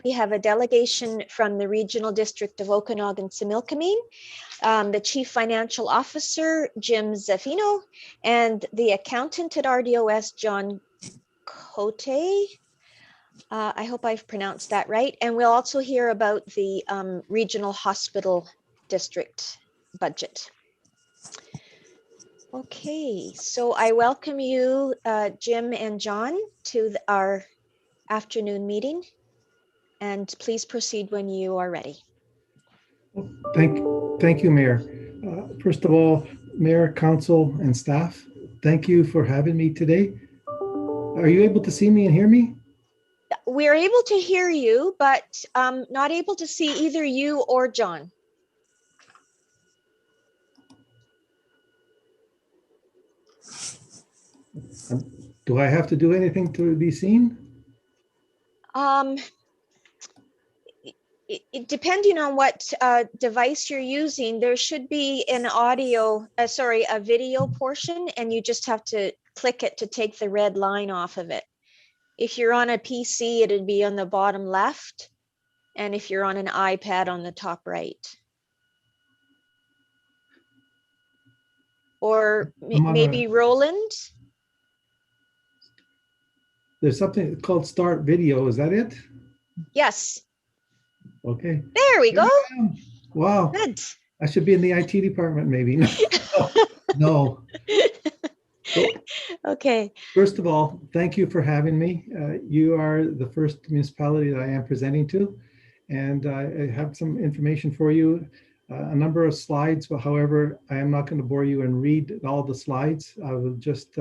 We have a delegation from the Regional District of Okanagan-Similkameen, the Chief Financial Officer, Jim Zaffino, and the Accountant at RDOS, John Cote. I hope I've pronounced that right. And we'll also hear about the Regional Hospital District budget. Okay, so I welcome you, Jim and John, to our afternoon meeting. And please proceed when you are ready. Thank you, Mayor. First of all, Mayor, Council, and staff, thank you for having me today. Are you able to see me and hear me? We're able to hear you, but not able to see either you or John. Do I have to do anything to be seen? Depending on what device you're using, there should be an a video portion, and you just have to click it to take the red line off of it. If you're on a PC, it'd be on the bottom left, and if you're on an iPad, on the top right. Or maybe Roland? There's something called Start Video, is that it? Yes. Okay. There we go. Wow. Good. I should be in the IT department, maybe. No. So, okay. First of all, thank you for having me. You are the first municipality that I am presenting to, and I have some information for you. A number of slides, but however, I am not going to bore you and read all the slides. I will just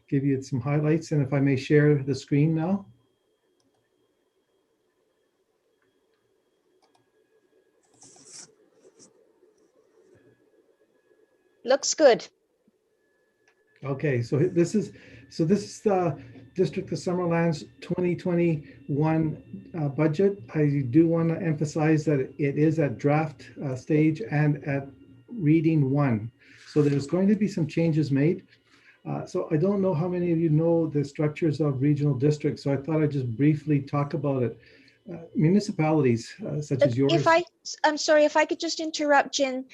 give you some highlights, and if I may share the screen now. Looks good. Okay, so this is the District of Summerland's 2021 budget. I do want to emphasize that it is at draft stage and at reading 1. So there's going to be some changes made. So I don't know how many of you know the structures of regional districts, so I thought I'd just briefly talk about it. Municipalities such as yours. I'm sorry, if I could just interrupt, Jen.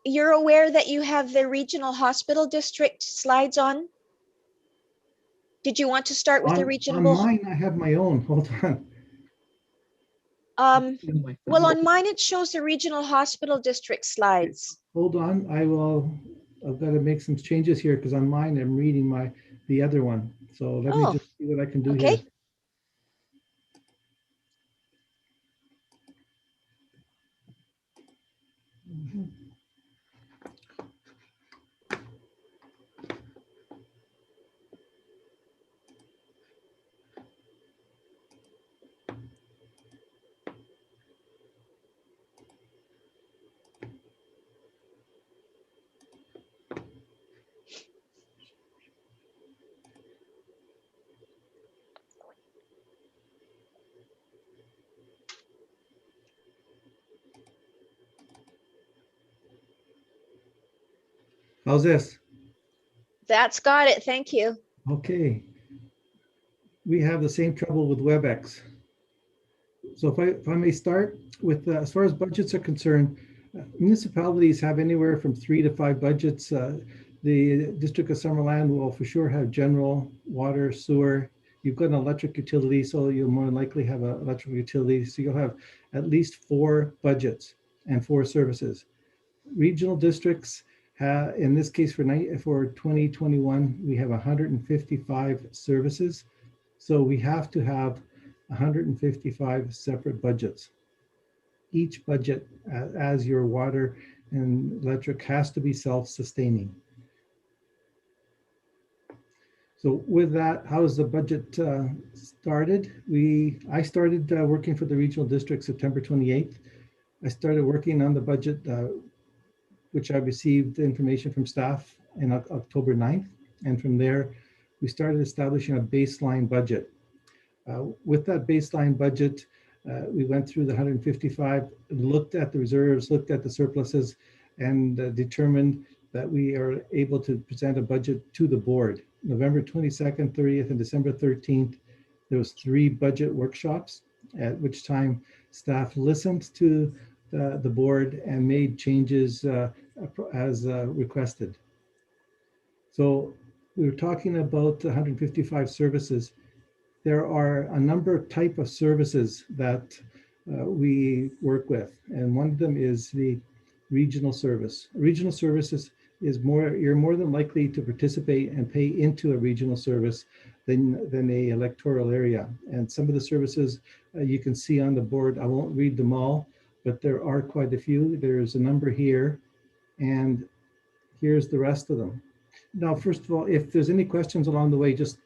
You're aware that you have the regional hospital district slides on? Did you want to start with the regional? On mine, I have my own. Hold on. Well, on mine, it shows the regional hospital district slides. Hold on, I've got to make some changes here because on mine, I'm reading the other one. So let me just see what I can do here. How's this? That's got it. Thank you. Okay. We have the same trouble with WebEx. So if I may start with, as far as budgets are concerned, municipalities have anywhere from 3 to 5 budgets. The District of Summerland will for sure have general, water, sewer. You've got an electric utility, so you'll more than likely have an electric utility. So you'll have at least 4 budgets and 4 services. Regional districts, in this case for 2021, we have 155 services. So we have to have 155 separate budgets. Each budget, as your water and electric, has to be self-sustaining. So with that, how is the budget started? I started working for the regional district September 28th. I started working on the budget, which I received information from staff in October 9th. And from there, we started establishing a baseline budget. With that baseline budget, we went through the 155, looked at the reserves, looked at the surpluses, and determined that we are able to present a budget to the board. November 22nd, 30th, and December 13th, there was 3 budget workshops. at which time staff listened to the board and made changes as requested. So we were talking about 155 services. There are a number of type of services that we work with, and one of them is the regional service. Regional services is more, you're more than likely to participate and pay into a regional service than a electoral area. And some of the services you can see on the board, I won't read them all, but there are quite a few. There's a number here, and here's the rest of them. Now, first of all, if there's any questions along the way, just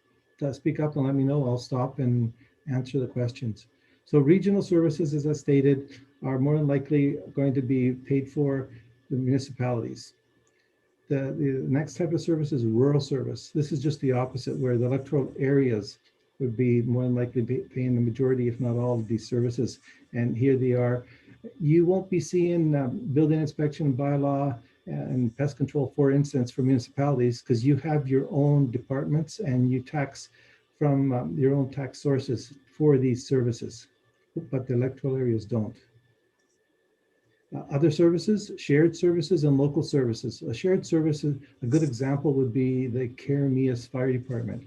speak up and let me know. I'll stop and answer the questions. So regional services, as I stated, are more than likely going to be paid for the municipalities. The next type of service is rural service. This is just the opposite, where the electoral areas would be more than likely paying the majority, if not all, of these services. And here they are. You won't be seeing building inspection bylaw and pest control, for instance, for municipalities, because you have your own departments and you tax from your own tax sources for these services, but the electoral areas don't. Other services, shared services and local services. A shared service, a good example would be the Carameas Fire Department.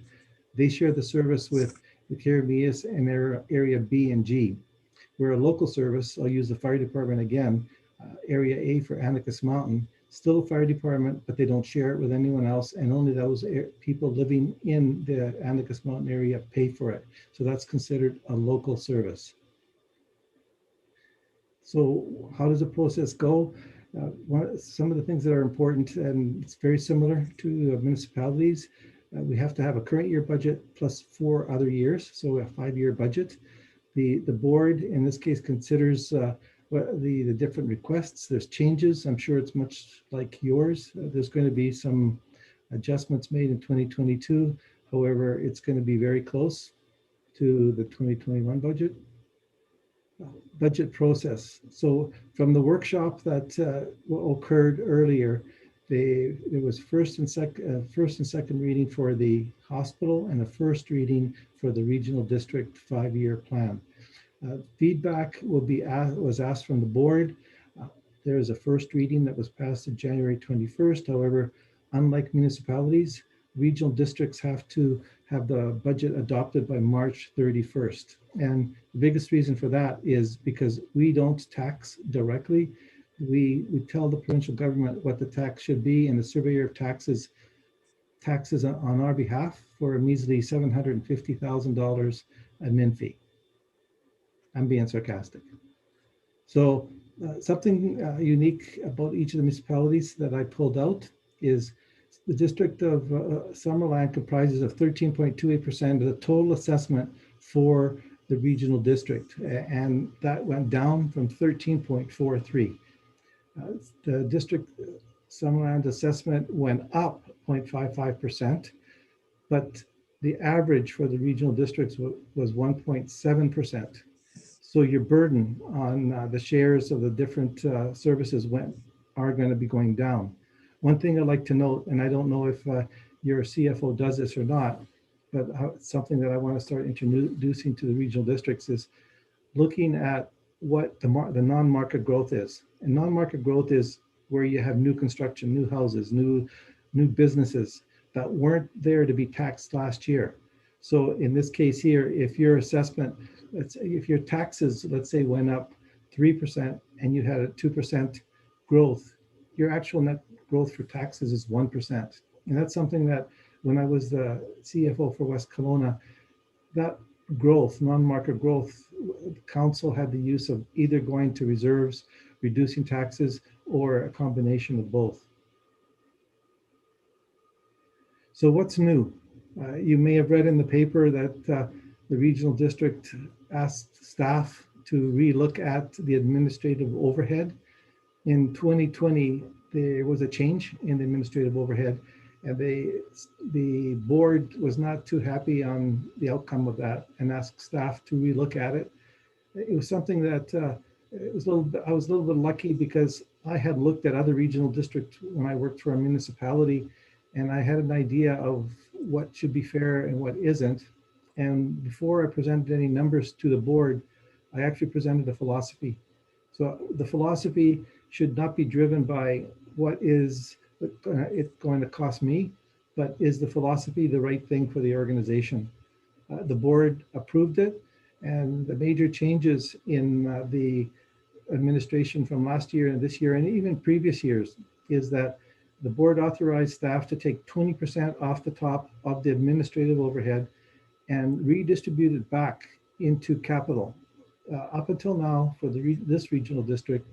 They share the service with the Carameas and area B and G. We're a local service, I'll use the fire department again, area A for Anacus Mountain, still a fire department, but they don't share it with anyone else, and only those people living in the Anacus Mountain area pay for it. So that's considered a local service. So how does the process go? Some of the things that are important, and it's very similar to municipalities, we have to have a current year budget plus 4 other years, so a 5-year budget. The board, in this case, considers the different requests. There's changes. I'm sure it's much like yours. There's going to be some adjustments made in 2022. However, it's going to be very close to the 2021 budget. Budget process. So from the workshop that occurred earlier, there was first and second reading for the hospital and a first reading for the regional district 5-year plan. Feedback was asked from the board. There is a first reading that was passed on January 21st. However, unlike municipalities, regional districts have to have the budget adopted by March 31st. And the biggest reason for that is because we don't tax directly. We tell the provincial government what the tax should be, and the surveyor of taxes on our behalf for a measly $750,000 admin fee. I'm being sarcastic. So something unique about each of the municipalities that I pulled out is the district of Summerland comprises of 13.28% of the total assessment for the regional district, and that went down from 13.43. The district Summerland assessment went up 0.55%, but the average for the regional districts was 1.7%. So your burden on the shares of the different services are going to be going down. One thing I'd like to note, and I don't know if your CFO does this or not, but something that I want to start introducing to the regional districts is looking at what the non-market growth is. And non-market growth is where you have new construction, new houses, new businesses that weren't there to be taxed last year. So in this case here, if your assessment, if your taxes, let's say, went up 3% and you had a 2% growth, your actual net growth for taxes is 1%. And that's something that when I was the CFO for West Kelowna, that growth, non-market growth, council had the use of either going to reserves, reducing taxes, or a combination of both. So what's new? You may have read in the paper that the regional district asked staff to relook at the administrative overhead. In 2020, there was a change in the administrative overhead, and the board was not too happy on the outcome of that and asked staff to relook at it. It was something that I was a little bit lucky because I had looked at other regional districts when I worked for a municipality, and I had an idea of what should be fair and what isn't. And before I presented any numbers to the board, I actually presented a philosophy. So the philosophy should not be driven by what is it going to cost me, but is the philosophy the right thing for the organization? The board approved it, and the major changes in the administration from last year and this year and even previous years is that the board authorized staff to take 20% off the top of the administrative overhead and redistribute it back into capital. Up until now, for this regional district,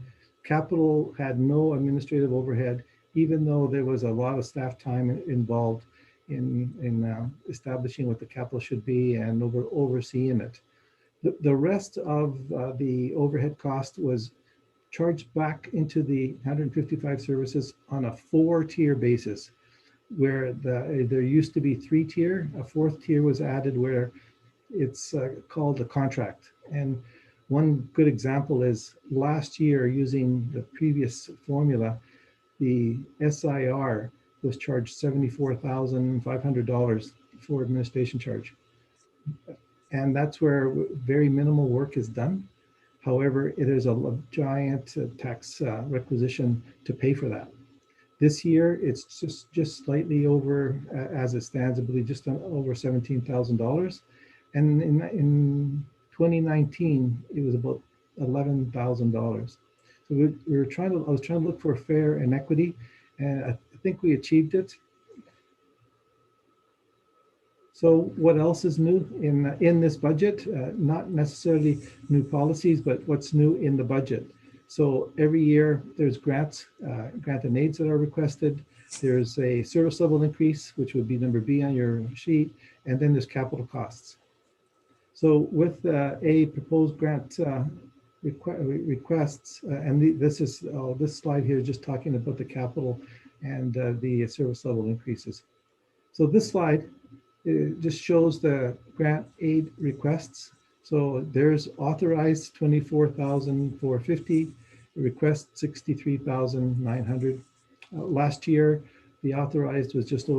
capital had no administrative overhead, even though there was a lot of staff time involved in establishing what the capital should be and overseeing it. The rest of the overhead cost was charged back into the 155 services on a 4-tier basis, where there used to be 3-tier, a 4th tier was added where it's called a contract. And one good example is last year, using the previous formula, the SIR was charged $74,500 for administration charge. And that's where very minimal work is done. However, it is a giant tax requisition to pay for that. This year, it's just slightly over, as it stands, I believe, just over $17,000. And in 2019, it was about $11,000. So I was trying to look for fair and equity, and I think we achieved it. So what else is new in this budget? Not necessarily new policies, but what's new in the budget. So every year there's grant and aids that are requested. There's a service level increase, which would be number B on your sheet, and then there's capital costs. So with a proposed grant requests, and this slide here is just talking about the capital and the service level increases. So this slide, it just shows the grant aid requests. So there's authorized 24,450, request 63,900. Last year, the authorized was just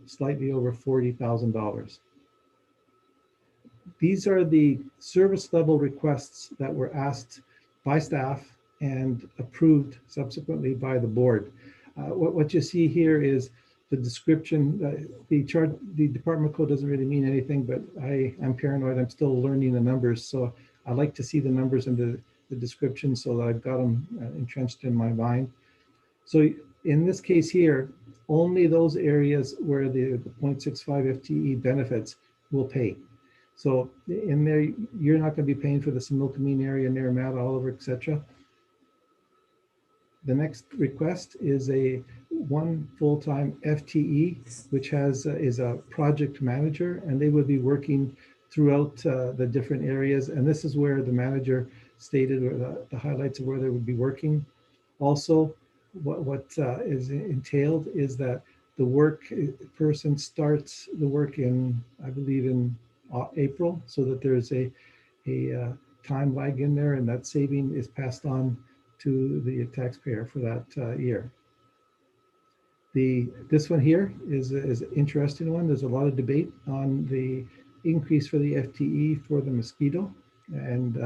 slightly over $40,000. These are the service level requests that were asked by staff and approved subsequently by the board. What you see here is the description. The department code doesn't really mean anything, but I'm paranoid. I'm still learning the numbers. So I like to see the numbers in the description so that I've got them entrenched in my mind. So in this case here, only those areas where the 0.65 FTE benefits will pay. So in there, you're not going to be paying for the Similkameen area, Naramata, Oliver, etc. The next request is one full-time FTE, which is a project manager, and they would be working throughout the different areas. And this is where the manager stated the highlights of where they would be working. Also, what is entailed is that the person starts the work in, I believe, in April, so that there's a time lag in there, and that saving is passed on to the taxpayer for that year. This one here is an interesting one. There's a lot of debate on the increase for the FTE for the mosquito, and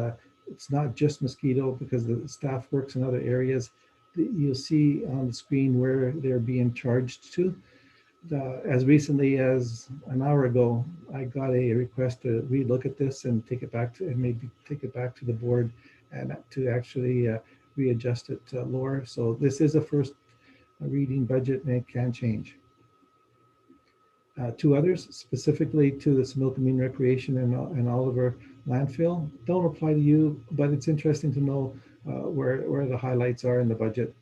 it's not just mosquito because the staff works in other areas. You'll see on the screen where they're being charged to. As recently as an hour ago, I got a request to relook at this and maybe take it back to the board and to actually readjust it lower. So this is a first reading budget, and it can change. Two others, specifically to the Similkameen Recreation and Oliver landfill, don't apply to you, but it's interesting to know where the highlights are in the budget.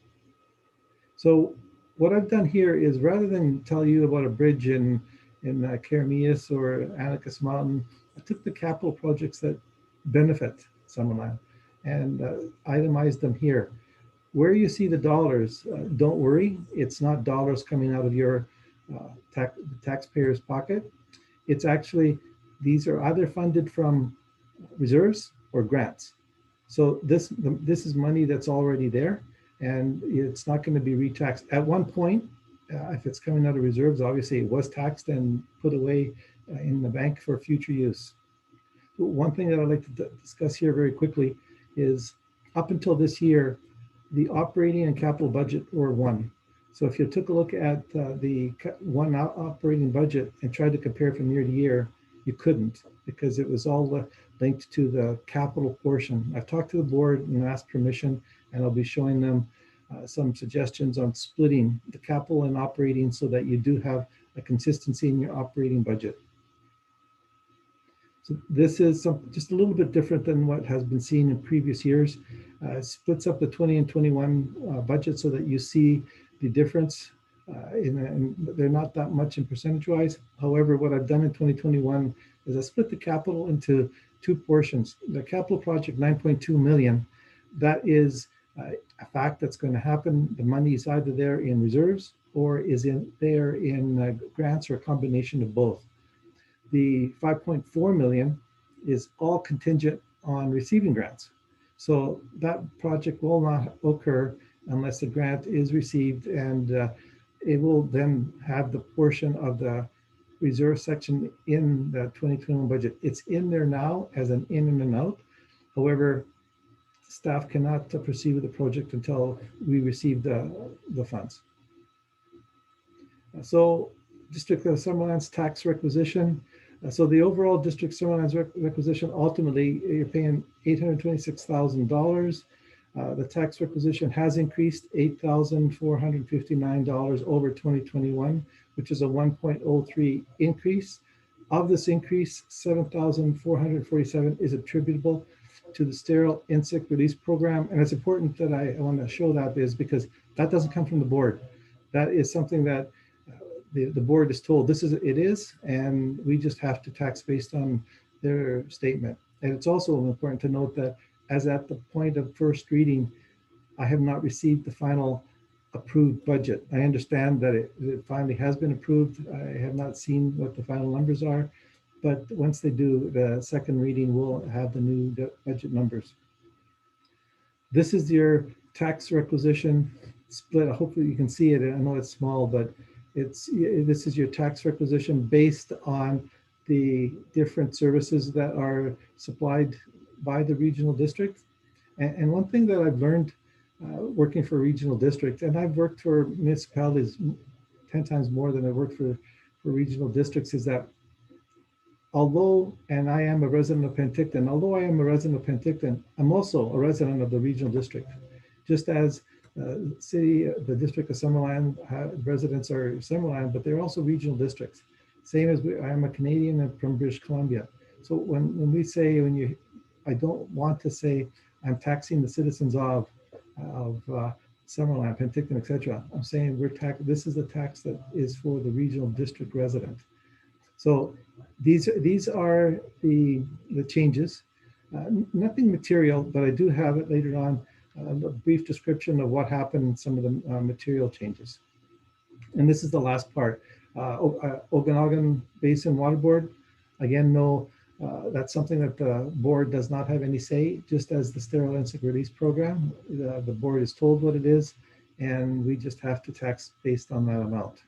So what I've done here is, rather than tell you about a bridge in Karamias or Anacus Mountain, I took the capital projects that benefit Summerland and itemized them here. Where you see the dollars, don't worry, it's not dollars coming out of your taxpayer's pocket. It's actually, these are either funded from reserves or grants. So this is money that's already there, and it's not going to be retaxed. At one point, if it's coming out of reserves, obviously it was taxed and put away in the bank for future use. One thing that I'd like to discuss here very quickly is up until this year, the operating and capital budget were one. So if you took a look at the one operating budget and tried to compare from year to year, you couldn't, because it was all linked to the capital portion. I've talked to the board and asked permission, and I'll be showing them some suggestions on splitting the capital and operating so that you do have a consistency in your operating budget. So this is just a little bit different than what has been seen in previous years. Splits up the 20 and 21 budget so that you see the difference. And they're not that much in percentage-wise. However, what I've done in 2021 is I split the capital into two portions. The capital project, 9.2 million, that is a fact that's going to happen. The money is either there in reserves or is there in grants, or a combination of both. The 5.4 million is all contingent on receiving grants. So that project will not occur unless the grant is received, and it will then have the portion of the reserve section in the 2021 budget. It's in there now as an in and an out. However, staff cannot proceed with the project until we receive the funds. So District of Summerland's tax requisition. So the overall District Summerland's requisition, ultimately, you're paying $826,000. The tax requisition has increased $8,459 over 2021, which is a 1.03 increase. Of this increase, 7,447 is attributable to the sterile insect release program. And it's important that I want to show that, is because that doesn't come from the board. That is something that the board is told it is, and we just have to tax based on their statement. And it's also important to note that as at the point of first reading, I have not received the final approved budget. I understand that it finally has been approved. I have not seen what the final numbers are, but once they do the second reading, we'll have the new budget numbers. This is your tax requisition split. Hopefully you can see it. I know it's small, but this is your tax requisition based on the different services that are supplied by the regional district. And one thing that I've learned working for a regional district, and I've worked for municipalities 10 times more than I've worked for regional districts, is that although, and I am a resident of Penticton, I'm also a resident of the regional district. Just as the District of Summerland residents are Summerland, but they're also regional districts. Same as I am a Canadian from British Columbia. So when we say, I don't want to say I'm taxing the citizens of Summerland, Penticton, etc. I'm saying this is a tax that is for the regional district resident. So these are the changes. Nothing material, but I do have it later on, a brief description of what happened in some of the material changes. And this is the last part. Okanagan Basin Water Board, again, no, that's something that the board does not have any say, just as the sterile insect release program. The board is told what it is, and we just have to tax based on that amount.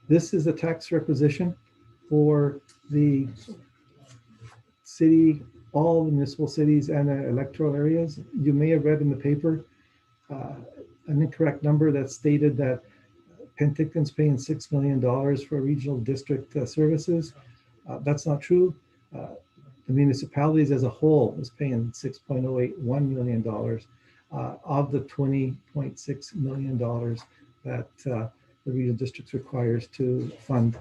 This is a tax requisition for the city, all the municipal cities and electoral areas. You may have read in the paper an incorrect number that stated that Penticton's paying $6 million for regional district services. That's not true. The municipalities as a whole is paying $6.081 million of the $20.6 million that the regional districts requires to fund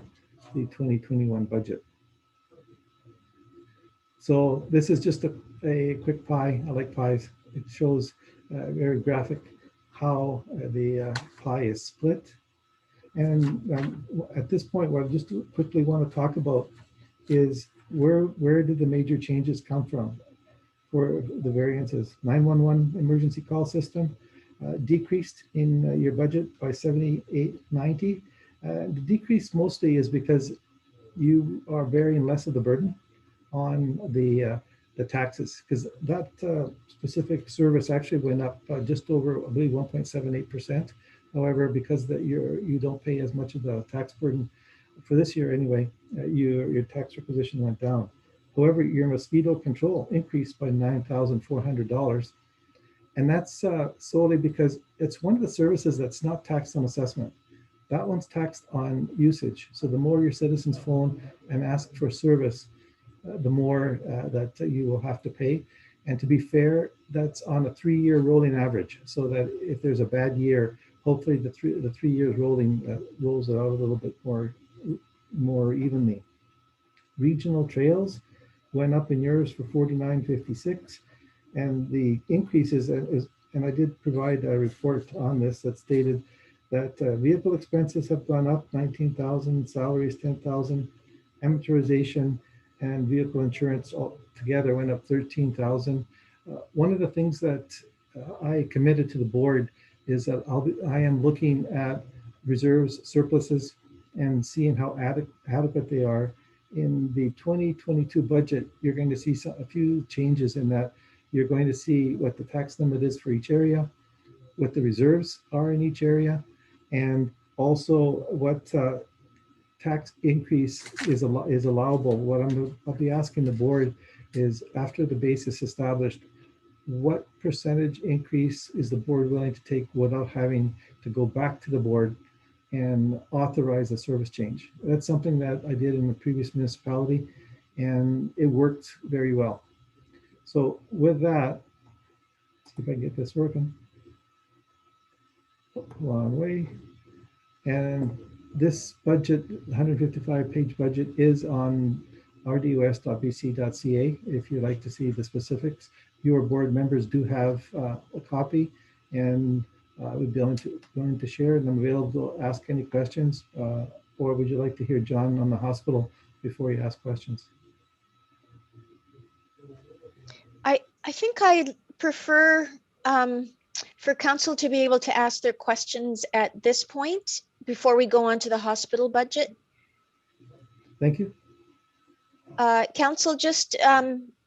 the 2021 budget. So this is just a quick pie. I like pies. It shows very graphic how the pie is split. And at this point, what I just quickly want to talk about is where did the major changes come from for the variances? 911 emergency call system decreased in your budget by $78.90. The decrease mostly is because you are bearing less of the burden on the taxes, because that specific service actually went up just over, I believe, 1.78%. However, because that you don't pay as much of the tax burden for this year anyway, your tax requisition went down. However, your mosquito control increased by $9,400. And that's solely because it's one of the services that's not taxed on assessment. That one's taxed on usage. So the more your citizens phone and ask for service, the more that you will have to pay. And to be fair, that's on a 3-year rolling average. So that if there's a bad year, hopefully the three years rolling rolls it out a little bit more evenly. Regional trails went up in yours for 49.56, and the increases and I did provide a report on this that stated that vehicle expenses have gone up 19,000, salaries 10,000, amortization and vehicle insurance all together went up 13,000. One of the things that I committed to the board is that I am looking at reserves surpluses and seeing how adequate they are. In the 2022 budget, you're going to see a few changes in that. You're going to see what the tax limit is for each area, what the reserves are in each area, and also what tax increase is allowable. What I'll be asking the board is, after the base is established, what percentage increase is the board willing to take without having to go back to the board and authorize a service change? That's something that I did in the previous municipality, and it worked very well. So with that, see if I can get this working. Long way. And this budget, 155-page budget, is on rdus.bc.ca if you'd like to see the specifics. Your board members do have a copy, and we'd be willing to share, and I'm available to ask any questions. Or would you like to hear John on the hospital before you ask questions? I think I'd prefer for council to be able to ask their questions at this point before we go on to the hospital budget. Thank you. Council, just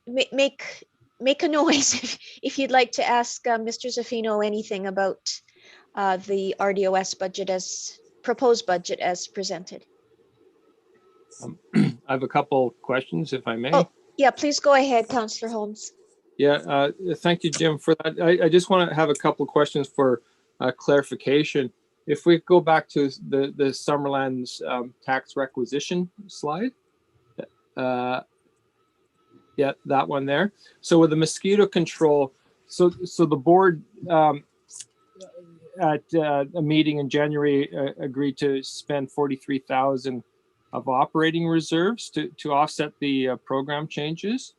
make a noise if you'd like to ask Mr. Zaffino anything about the RDOS budget as proposed budget as presented. I have a couple questions, if I may. Oh, yeah, please go ahead, Councillor Holmes. Yeah, thank you, Jim, for that. I just want to have a couple of questions for clarification. If we go back to the Summerland's tax requisition slide, yeah, that one there. So with the mosquito control, so the board at a meeting in January agreed to spend 43,000 of operating reserves to offset the program changes.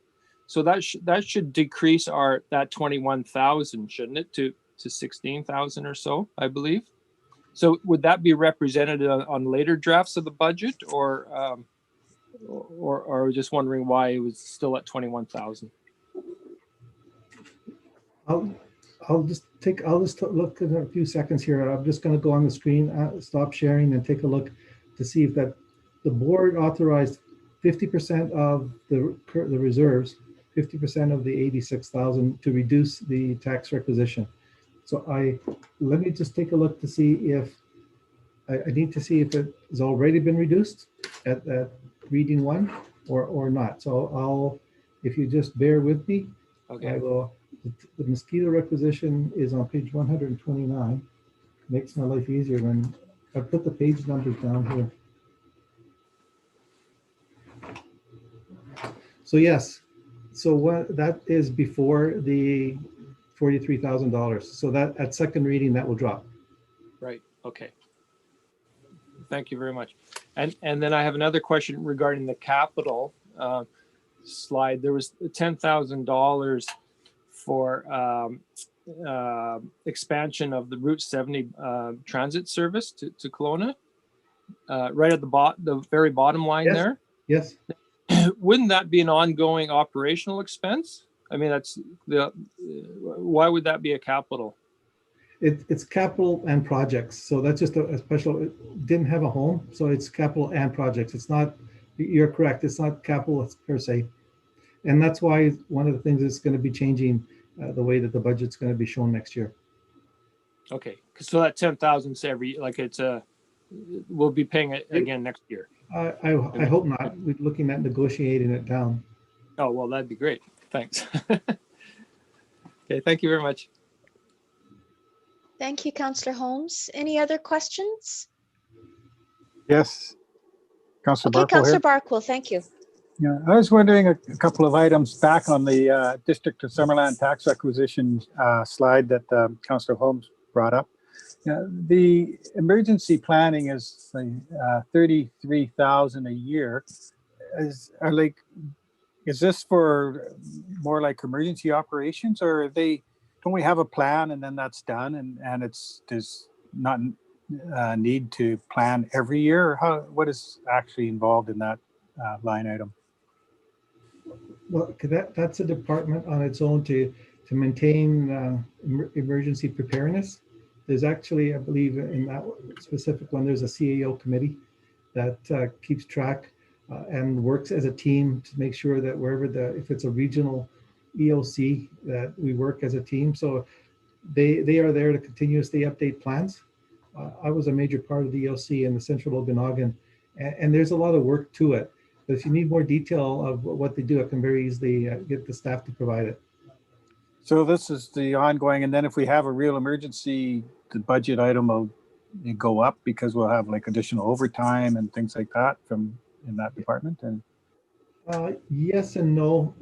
So that should decrease that 21,000, shouldn't it, to 16,000 or so, I believe. So would that be represented on later drafts of the budget, or I was just wondering why it was still at 21,000? I'll just look in a few seconds here. I'm just going to go on the screen, stop sharing, and take a look to see if that the board authorized 50% of the reserves, 50% of the 86,000 to reduce the tax requisition. So let me just take a look to see if I need to see if it has already been reduced at reading one or not. So if you just bear with me, okay. I will. The mosquito requisition is on page 129. Makes my life easier when I put the page numbers down here. So yes, so what that is before the $43,000. So that at second reading that will drop. Right. Okay. Thank you very much. And then I have another question regarding the capital slide. There was $10,000 for expansion of the Route 70 transit service to Kelowna, right at the very bottom line. Yes. There. Yes. Wouldn't that be an ongoing operational expense? I mean, why would that be a capital? It's capital and projects. So that's just a special, it didn't have a home. So it's capital and projects. It's not, you're correct. It's not capital per se. And that's why one of the things is going to be changing the way that the budget's going to be shown next year. Okay. So that 10,000 we'll be paying it again next year. I hope not. We're looking at negotiating it down. Oh, well, that'd be great. Thanks. Okay, thank you very much. Thank you, Councillor Holmes. Any other questions? Yes, Councillor Okay, Barkle Councillor here. Barkle, thank you. Yeah, I was wondering a couple of items back on the District of Summerland tax acquisition slide that Councillor Holmes brought up. The emergency planning is 33,000 a year. Is this for more like emergency operations, or don't we have a plan and then that's done, and there's not need to plan every year? Or what is actually involved in that line item? Well, that's a department on its own to maintain emergency preparedness. There's actually, I believe, in that specific one, there's a CAO committee that keeps track and works as a team to make sure that wherever if it's a regional EOC, that we work as a team. So they are there to continuously update plans. I was a major part of the EOC in the Central Okanagan, and there's a lot of work to it. But if you need more detail of what they do, I can very easily get the staff to provide it. So this is the ongoing, and then if we have a real emergency, the budget item will go up because we'll have like additional overtime and things like that in that department. And yes and no.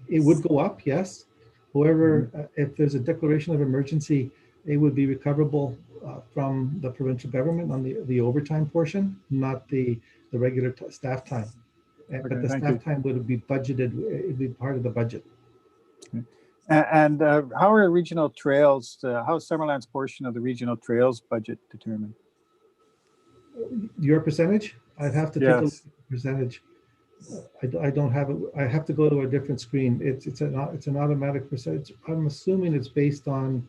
It would go up, yes. However, if there's a declaration of emergency, it would be recoverable from the provincial government on the overtime portion, not the regular staff time. Okay, but the staff time would be budgeted, it'd be part of the budget. Okay. And how are regional trails, how is Summerland's portion of the regional trails budget determined? Your percentage? I'd have to take a look at the percentage. I don't have it. I have to go to a different screen. It's an automatic percentage. I'm assuming it's based on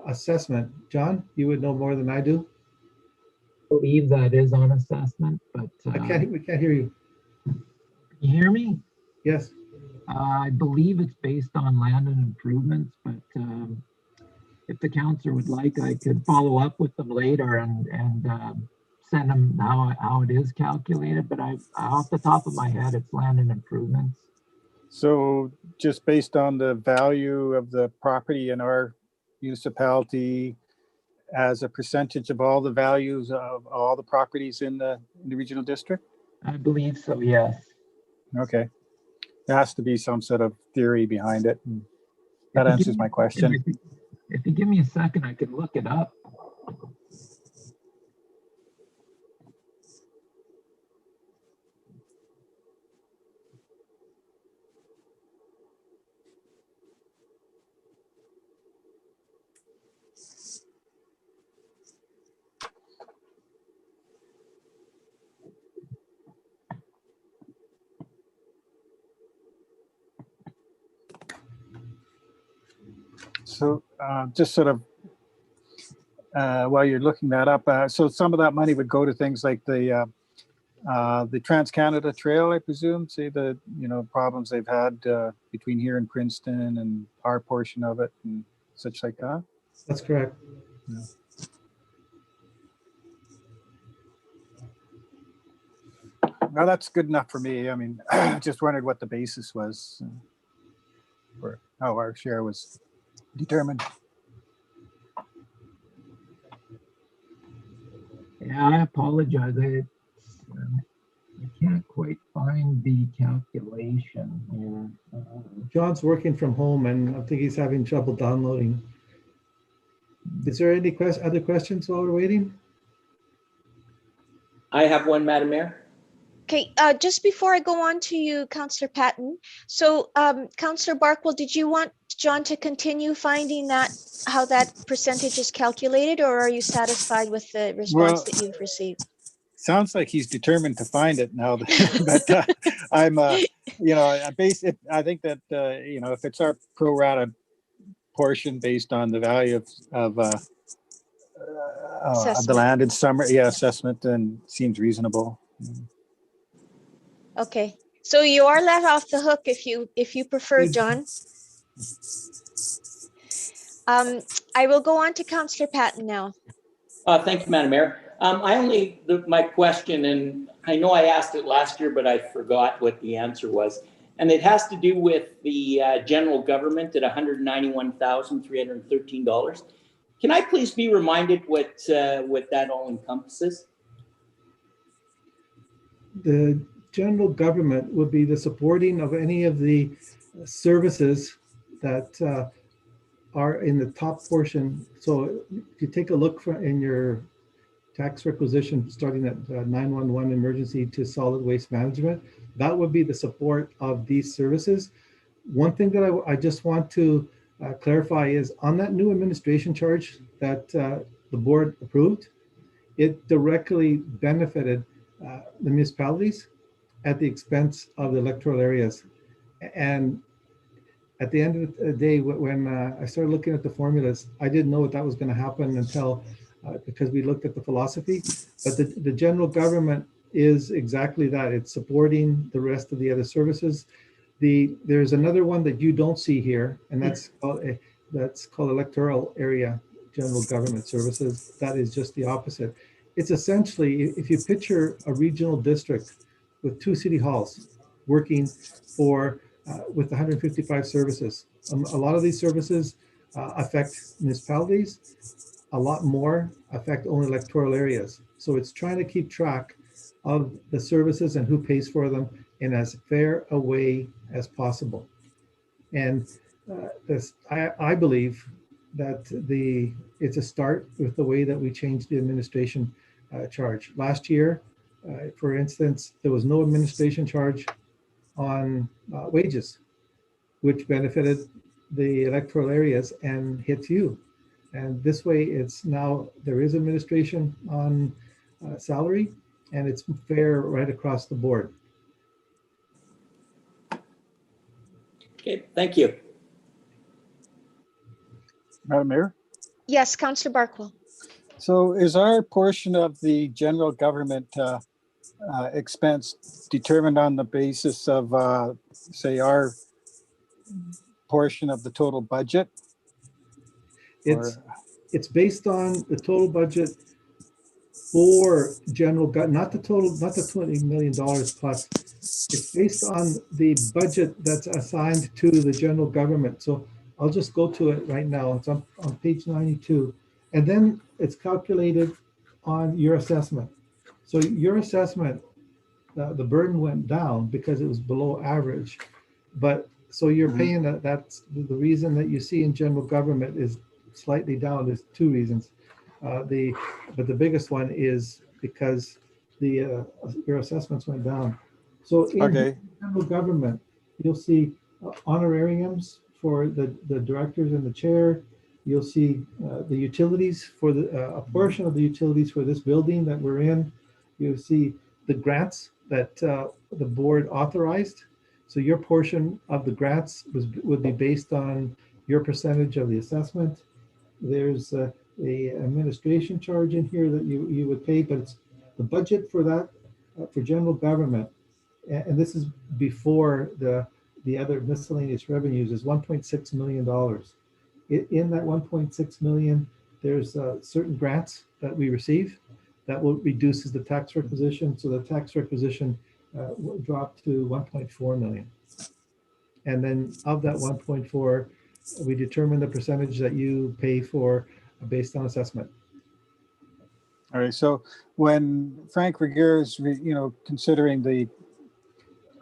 assessment. John, you would know more than I do. I believe that is on assessment, but we can't hear you. You hear me? Yes. I believe it's based on land and improvements, but if the councillor would like, I could follow up with them later and send them how it is calculated. But off the top of my head, it's land and improvements. So just based on the value of the property in our municipality as a percentage of all the values of all the properties in the regional district? I believe so, yes. Okay. There has to be some sort of theory behind it. And that answers my question. If you give me a second, I could look it up. So just sort of while you're looking that up, so some of that money would go to things like the Trans-Canada Trail, I presume, say the problems they've had between here and Princeton and our portion of it and such like that. That's correct. Yeah. Now that's good enough for me. I mean, I just wondered what the basis was for how our share was determined. Yeah, I apologize. I can't quite find the calculation here. John's working from home, and I think he's having trouble downloading. Is there any other questions while we're waiting? I have one, Madam Mayor. Okay, just before I go on to you, Councillor Patton. So, Councillor Barkle, did you want John to continue finding that, how that percentage is calculated, or are you satisfied with the response that you've received? Sounds like he's determined to find it now. But I'm, I think that if it's our pro rata portion based on the value of the land in summer, assessment, and seems reasonable. Okay, so you are let off the hook if you prefer, John. I will go on to Councillor Patton now. Thank you, Madam Mayor. My question, and I know I asked it last year, but I forgot what the answer was. and it has to do with the general government at $191,313. Can I please be reminded what that all encompasses? The general government would be the supporting of any of the services that are in the top portion. So if you take a look in your tax requisition, starting at 911 emergency to solid waste management, that would be the support of these services. One thing that I just want to clarify is on that new administration charge that the board approved, it directly benefited the municipalities at the expense of the electoral areas. And at the end of the day, when I started looking at the formulas, I didn't know what that was going to happen until because we looked at the philosophy. But the general government is exactly that. It's supporting the rest of the other services. There's another one that you don't see here, and that's called electoral area general government services. That is just the opposite. It's essentially, if you picture a regional district with 2 city halls working with 155 services. A lot of these services affect municipalities. A lot more affect only electoral areas. So it's trying to keep track of the services and who pays for them in as fair a way as possible. And I believe that it's a start with the way that we changed the administration charge. Last year, for instance, there was no administration charge on wages, which benefited the electoral areas and hits you. And this way, there is administration on salary, and it's fair right across the board. Okay, thank you. Madam Mayor? Yes, Councillor Barkwell. So is our portion of the general government expense determined on the basis of, say, our portion of the total budget? It's based on the total budget for general government, not the $20 million plus. It's based on the budget that's assigned to the general government. So I'll just go to it right now. It's on page 92. And then it's calculated on your assessment. So your assessment, the burden went down because it was below average. But so you're paying that's the reason that you see in general government is slightly down. There's 2 reasons. But the biggest one is because your assessments went down. So in general government, you'll see honorariums for the directors and the chair. You'll see the utilities for a portion of the utilities for this building that we're in. You'll see the grants that the board authorized. So your portion of the grants would be based on your percentage of the assessment. There's a administration charge in here that you would pay, but it's the budget for that for general government, and this is before the other miscellaneous revenues, is $1.6 million. In that 1.6 million, there's certain grants that we receive that will reduces the tax requisition. So the tax requisition will drop to 1.4 million. And then of that 1.4, we determine the percentage that you pay for based on assessment. All right. So when Frank Regier is, considering the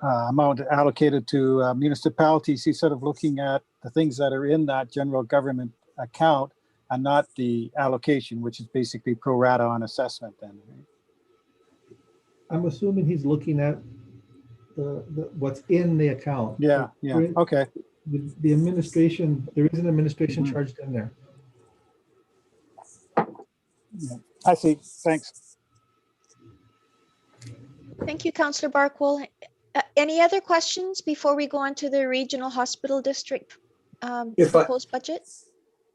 amount allocated to municipalities, he's sort of looking at the things that are in that general government account and not the allocation, which is basically pro rata on assessment then. Right? I'm assuming he's looking at what's in the account. Yeah. Okay. The administration, there is an administration charged in there. Yeah. I see. Thanks. Thank you, Councillor Barkwell. Any other questions before we go on to the regional hospital district proposed budget?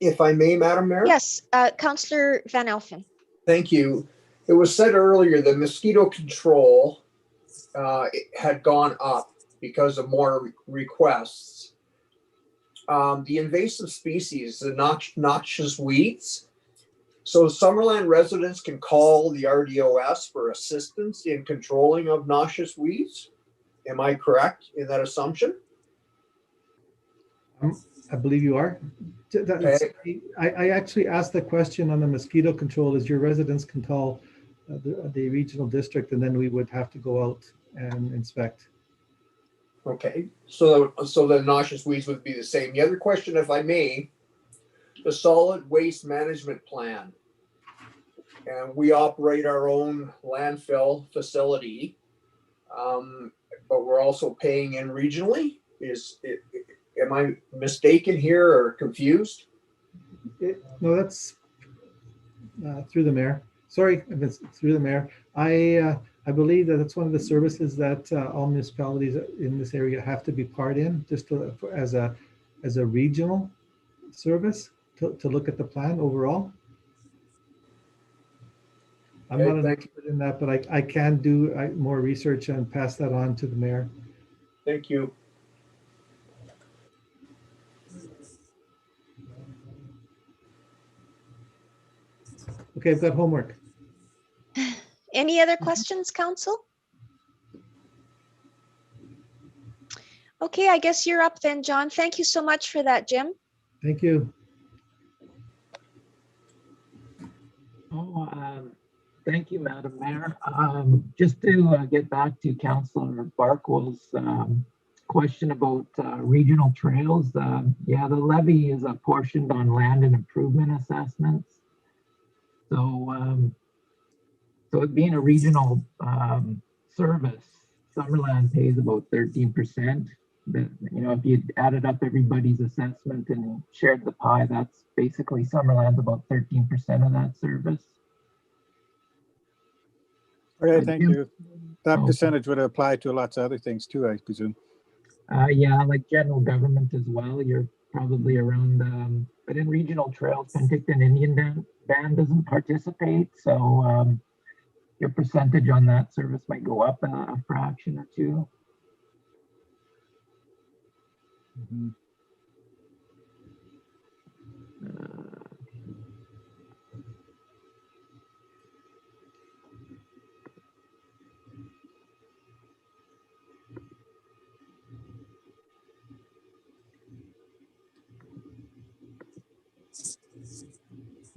If I may, Madam Mayor? Yes, Councillor Van Elfen. Thank you. It was said earlier the mosquito control had gone up because of more requests. The invasive species, the noxious weeds. So Summerland residents can call the RDOS for assistance in controlling of noxious weeds? Am I correct in that assumption? I believe you are. I actually asked the question on the mosquito control, as your residents can call the regional district, and then we would have to go out and inspect. Okay, so the noxious weeds would be the same. The other question, if I may, the solid waste management plan. And we operate our own landfill facility, but we're also paying in regionally. Am I mistaken here or confused? No, that's through the mayor. Sorry, if it's through the mayor. I believe that it's one of the services that all municipalities in this area have to be part in, just as a regional service to look at the plan overall. I'm not an expert in that, but I can do more research and pass that on to the mayor. Thank you. Okay, I've got homework. Any other questions, council? Okay, I guess you're up then, John. Thank you so much for that, Jim. Thank you. Thank you, Madam Mayor. Just to get back to Councillor Barkwell's question about regional trails. Yeah, the levy is apportioned on land and improvement assessments. So, so it being a regional service, Summerland pays about 13%. But, you know, if you added up everybody's assessment and shared the pie, that's basically Summerland's about 13% of that service. Okay, thank you. That percentage would apply to lots of other things too, I presume. Yeah, like general government as well. You're probably around, but in regional trails, Penticton Indian Band doesn't participate. So your percentage on that service might go up a fraction or two. Mm-hmm.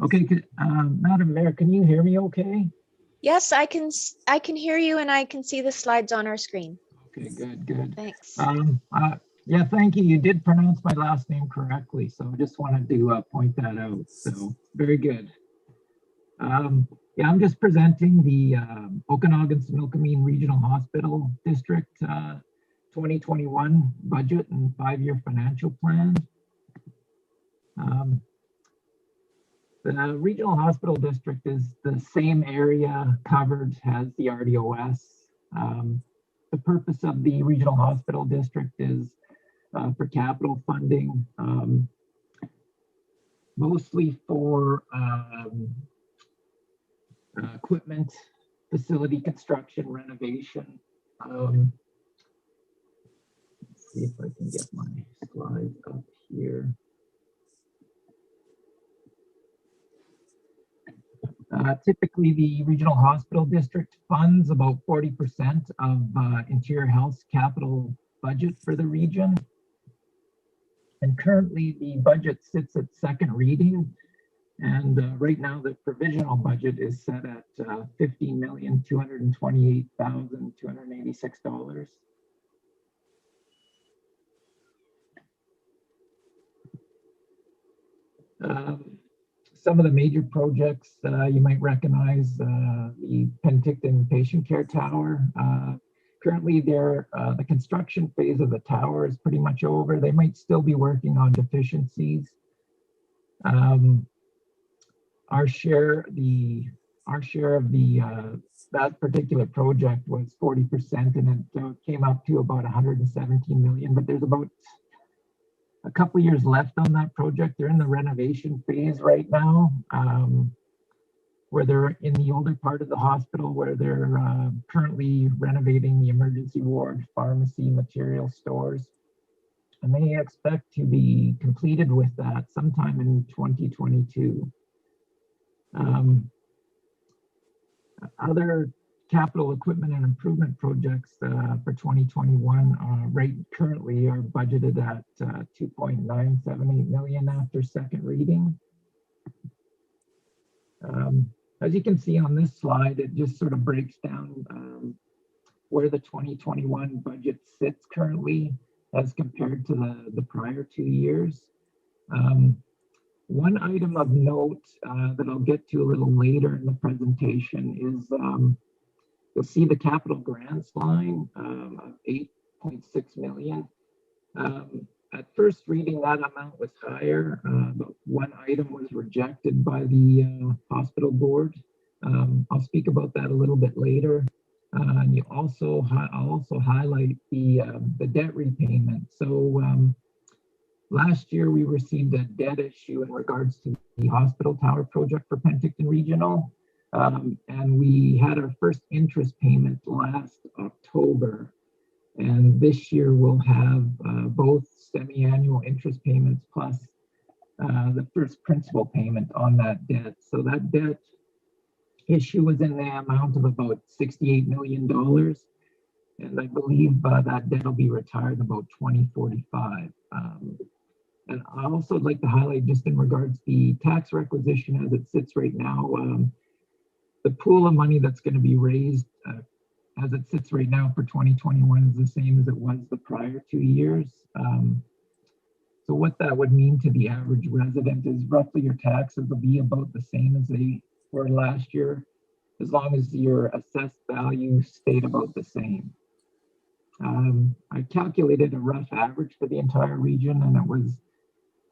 Okay, Madam Mayor, can you hear me okay? Yes, I can hear you and I can see the slides on our screen. Okay, good. Thanks. Yeah, thank you. You did pronounce my last name correctly, so I just wanted to point that out. So very good. Yeah, I'm just presenting the Okanagan-Similkameen Regional Hospital District 2021 budget and 5-year financial plan. The Regional Hospital District is the same area covered as the RDOS. The purpose of the Regional Hospital District is for capital funding, mostly for equipment, facility construction, renovation. Let's see if I can get my slides up here. Typically, the Regional Hospital District funds about 40% of Interior Health's capital budget for the region. And currently, the budget sits at second reading. And right now, the provisional budget is set at $15,228,286. Some of the major projects you might recognize, the Penticton Patient Care Tower. Currently, the construction phase of the tower is pretty much over. They might still be working on deficiencies. Our share of the that particular project was 40%, and it came up to about 117 million. But there's about a couple years left on that project. They're in the renovation phase right now, where they're in the older part of the hospital, where they're currently renovating the emergency ward, pharmacy, material stores. And they expect to be completed with that sometime in 2022. Other capital equipment and improvement projects for 2021 currently are budgeted at 2.978 million after second reading. As you can see on this slide, it just sort of breaks down where the 2021 budget sits currently as compared to the prior 2 years. One item of note that I'll get to a little later in the presentation is you'll see the capital grants line of 8.6 million. At first reading, that amount was higher, but one item was rejected by the hospital board. I'll speak about that a little bit later. And I'll also highlight the debt repayment. So last year we received a debt issue in regards to the hospital tower project for Penticton Regional. And we had our first interest payment last October. And this year we'll have both semi-annual interest payments plus the first principal payment on that debt. So that debt issue was in the amount of about $68 million. And I believe that debt will be retired about 2045. And I also would like to highlight, just in regards to the tax requisition as it sits right now, the pool of money that's going to be raised as it sits right now for 2021 is the same as it was the prior 2 years. So what that would mean to the average resident is roughly your taxes will be about the same as they were last year, as long as your assessed value stayed about the same. I calculated a rough average for the entire region, and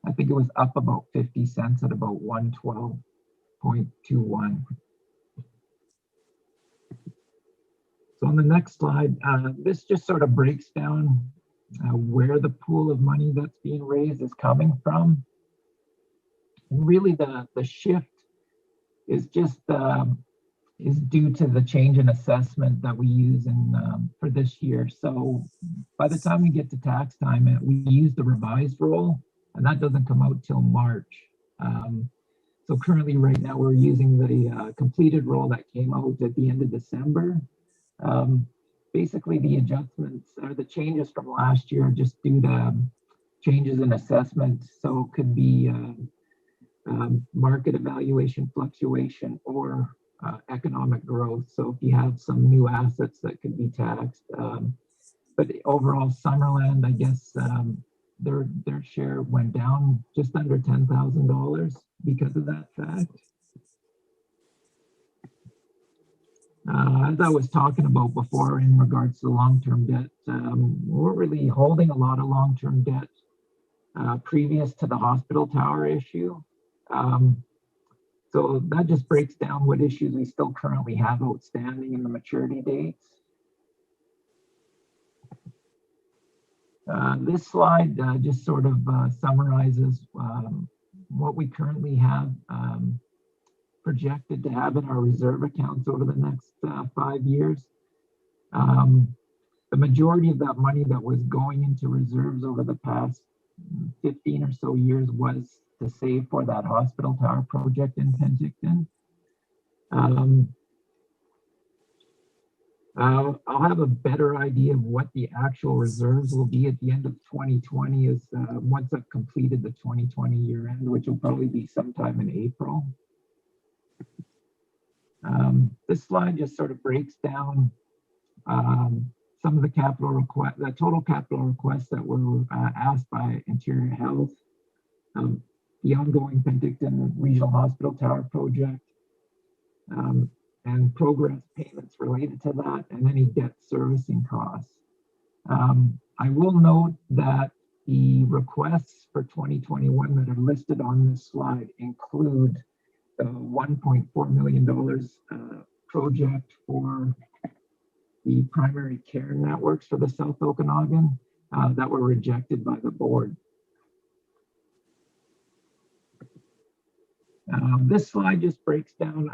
I think it was up about 50 cents at about 112.21. So on the next slide, this just sort of breaks down where the pool of money that's being raised is coming from. And really the shift is just is due to the change in assessment that we use for this year. So by the time we get to tax time, we use the revised roll, and that doesn't come out till March. So currently right now we're using the completed roll that came out at the end of December. Basically the adjustments or the changes from last year are just due to changes in assessment. So it could be market evaluation fluctuation or economic growth. So if you have some new assets that could be taxed, but overall Summerland, I guess their share went down just under $10,000 because of that fact. As I was talking about before in regards to long-term debt, we're really holding a lot of long-term debt previous to the hospital tower issue. So that just breaks down what issues we still currently have outstanding in the maturity dates. This slide just sort of summarizes what we currently have projected to have in our reserve accounts over the next 5 years. The majority of that money that was going into reserves over the past 15 or so years was to save for that hospital tower project in Penticton. I'll have a better idea of what the actual reserves will be at the end of 2020 is once I've completed the 2020 year end, which will probably be sometime in April. This slide just sort of breaks down some of the capital request, the total capital requests that were asked by Interior Health, the ongoing Penticton Regional Hospital Tower project, and progress payments related to that, and any debt servicing costs. I will note that the requests for 2021 that are listed on this slide include the $1.4 million project for the primary care networks for the South Okanagan that were rejected by the board. This slide just breaks down,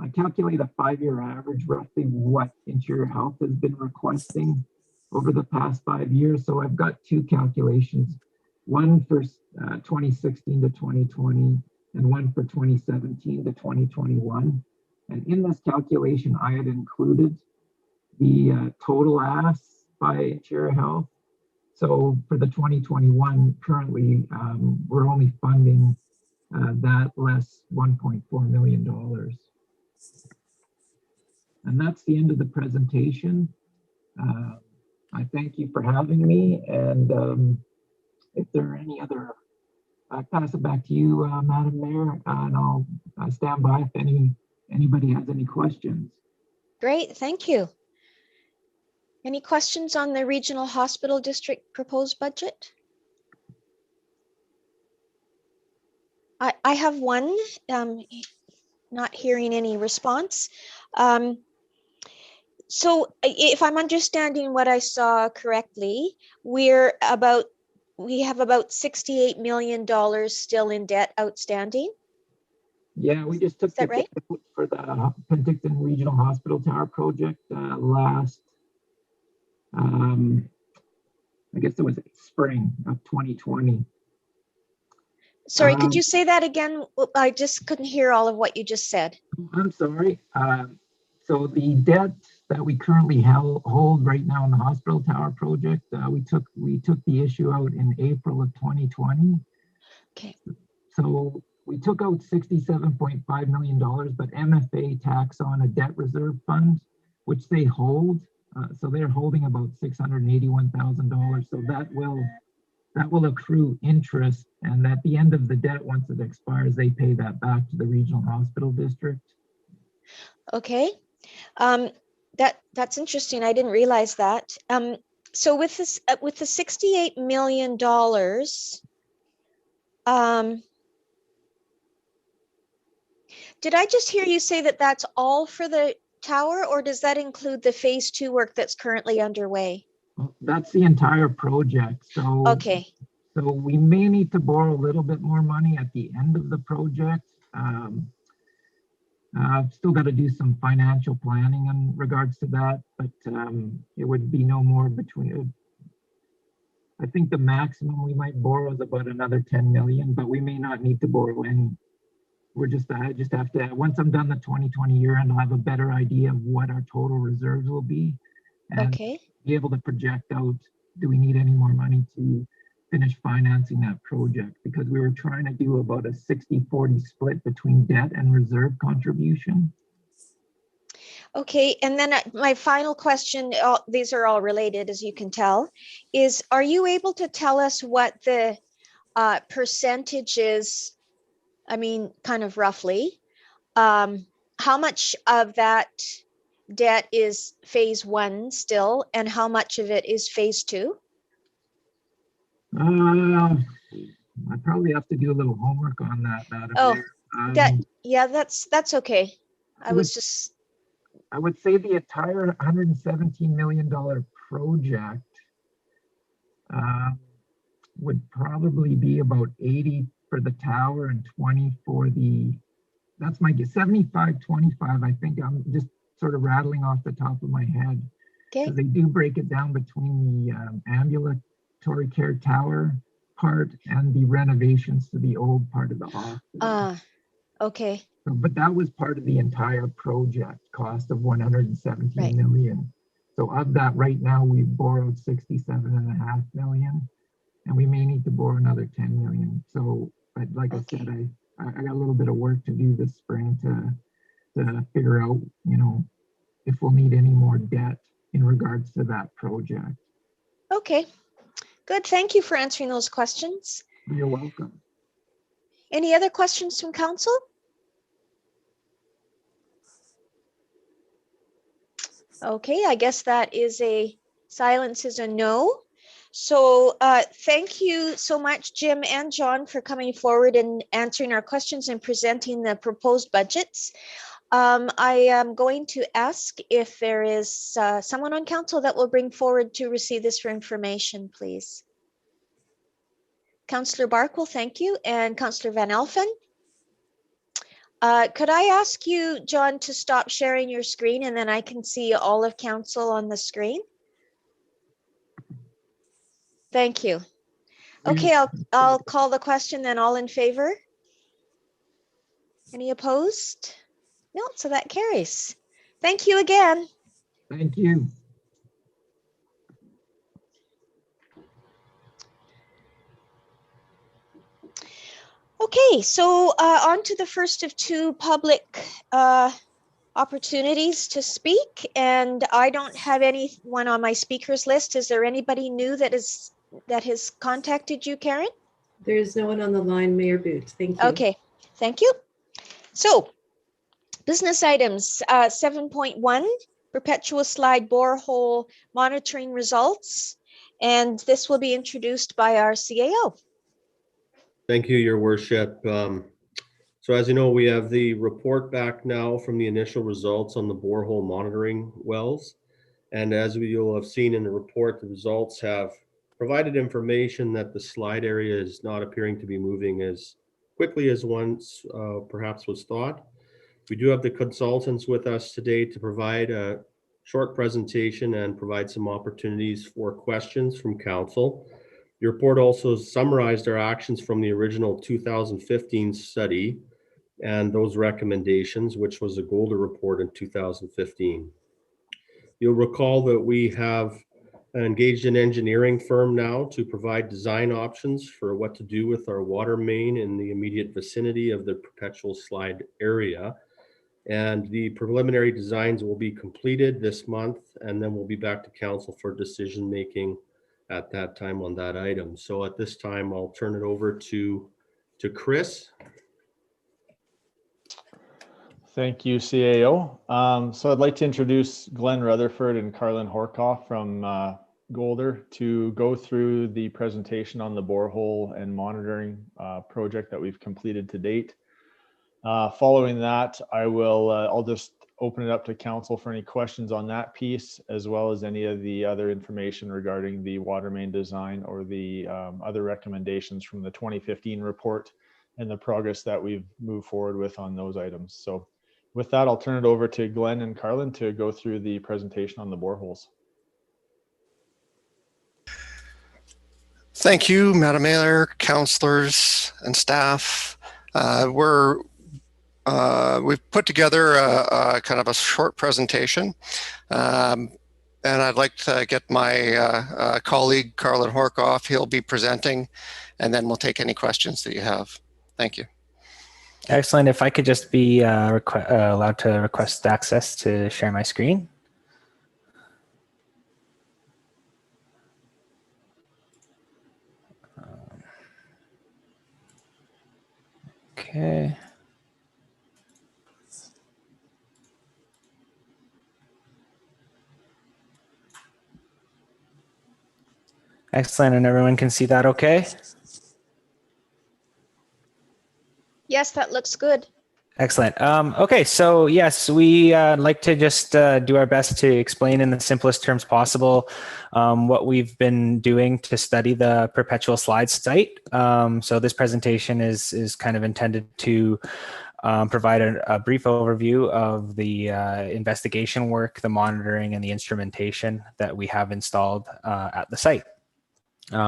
I calculate a 5-year average, roughly what Interior Health has been requesting over the past 5 years. So I've got two calculations, one for 2016 to 2020 and one for 2017 to 2021. And in this calculation, I had included the total asks by Interior Health. So for the 2021, currently, we're only funding that less $1.4 million. And that's the end of the presentation. I thank you for having me. And if there are any other, I'll pass it back to you, Madam Mayor, and I'll stand by if anybody has any questions. Great, thank you. Any questions on the Regional Hospital District proposed budget? I have one, not hearing any response. So if I'm understanding what I saw correctly, we have about $68 million still in debt outstanding. Yeah, we just took Is that right? for the Penticton Regional Hospital Tower project last, I guess it was spring of 2020. Sorry, could you say that again? I just couldn't hear all of what you just said. I'm sorry. So the debt that we currently hold right now in the hospital tower project, we took the issue out in April of 2020. Okay. So we took out $67.5 million, but MFA tax on a debt reserve fund, which they hold. So they're holding about $681,000. So that will accrue interest, and at the end of the debt, once it expires, they pay that back to the regional hospital district. Okay, that's interesting. I didn't realize that. So with this, with the $68 million, did I just hear you say that that's all for the tower, or does that include the phase 2 work that's currently underway? Well, that's the entire project. So okay. So we may need to borrow a little bit more money at the end of the project. I've still got to do some financial planning in regards to that, but it would be no more between, I think the maximum we might borrow is about another 10 million, but we may not need to borrow any. I just have to, once I'm done the 2020 year end, I'll have a better idea of what our total reserves will be and Okay. be able to project out, do we need any more money to finish financing that project, because we were trying to do about a 60-40 split between debt and reserve contribution. Okay, and then my final question, these are all related as you can tell, is are you able to tell us what the percentage is, I mean, kind of roughly, how much of that debt is phase 1 still, and how much of it is phase 2? I probably have to do a little homework on that. That's okay. I would say the entire $117 million project would probably be about 80 for the tower and 20 for that's my guess, 75, 25. I think I'm just sort of rattling off the top of my head. Okay. They do break it down between the ambulatory care tower part and the renovations to the old part of the hospital. Okay. So, but that was part of the entire project cost of 117 million. So of that, right now we've borrowed 67.5 million, and we may need to borrow another 10 million. So, but like I said, I got a little bit of work to do this spring to figure out, if we'll need any more debt in regards to that project. Okay, good. Thank you for answering those questions. You're welcome. Any other questions from council? Okay, I guess that is silence is a no. So thank you so much, Jim and John, for coming forward and answering our questions and presenting the proposed budgets. I am going to ask if there is someone on council that will bring forward to receive this for information, please. Councillor Barkwell, thank you. And Councillor Van Elfen. Could I ask you, John, to stop sharing your screen and then I can see all of council on the screen? Thank you. Okay, I'll call the question then. All in favor? Any opposed? No, so that carries. Thank you again. Thank you. Okay, so on to the first of two public opportunities to speak, and I don't have anyone on my speakers list. Is there anybody new that has contacted you, Karen? There is no one on the line, Mayor Booth. Thank you. Okay, thank you. So, business items 7.1, perpetual slide borehole monitoring results, and this will be introduced by our CAO. Thank you, Your Worship. So as you know, we have the report back now from the initial results on the borehole monitoring wells. And as you'll have seen in the report, the results have provided information that the slide area is not appearing to be moving as quickly as once perhaps was thought. We do have the consultants with us today to provide a short presentation and provide some opportunities for questions from council. The report also summarized our actions from the original 2015 study and those recommendations, which was a Golder report in 2015. You'll recall that we have engaged an engineering firm now to provide design options for what to do with our water main in the immediate vicinity of the perpetual slide area. And the preliminary designs will be completed this month, and then we'll be back to council for decision making at that time on that item. So at this time, I'll turn it over to Chris. Thank you, CAO. So I'd like to introduce Glenn Rutherford and Carlin Horkoff from Golder to go through the presentation on the borehole and monitoring project that we've completed to date. Following that, I'll just open it up to council for any questions on that piece, as well as any of the other information regarding the water main design or the other recommendations from the 2015 report and the progress that we've moved forward with on those items. So with that, I'll turn it over to Glenn and Carlin to go through the presentation on the boreholes. Thank you, Madam Mayor, councillors, and staff. We've put together a kind of a short presentation, and I'd like to get my colleague, Carlin Horkoff. He'll be presenting, and then we'll take any questions that you have. Thank you. Excellent. If I could just be allowed to request access to share my screen. Okay. Excellent, and everyone can see that okay? Yes, that looks good. Excellent. Okay, so yes, we like to just do our best to explain in the simplest terms possible what we've been doing to study the perpetual slide site. So this presentation is kind of intended to provide a brief overview of the investigation work, the monitoring, and the instrumentation that we have installed at the site.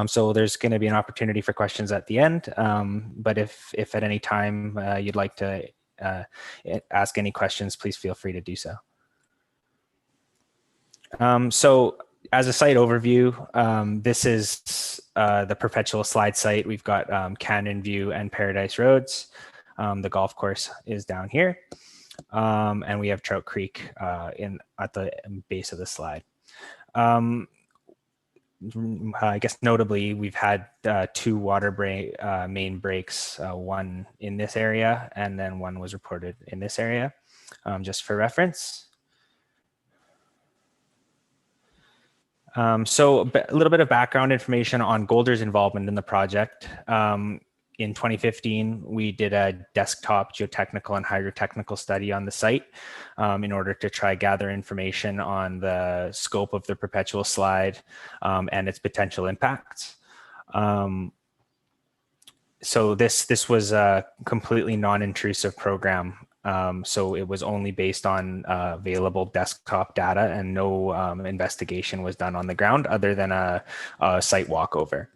So there's going to be an opportunity for questions at the end, but if at any time you'd like to ask any questions, please feel free to do so. So as a site overview, this is the perpetual slide site. We've got Cannon View and Paradise Roads. The golf course is down here, and we have Trout Creek at the base of the slide. I guess notably, we've had two water main breaks, one in this area, and then one was reported in this area, just for reference. So a little bit of background information on Golder's involvement in the project. In 2015, we did a desktop geotechnical and hydrotechnical study on the site in order to try gather information on the scope of the perpetual slide and its potential impacts. So this was a completely non-intrusive program. So it was only based on available desktop data, and no investigation was done on the ground other than a site walkover.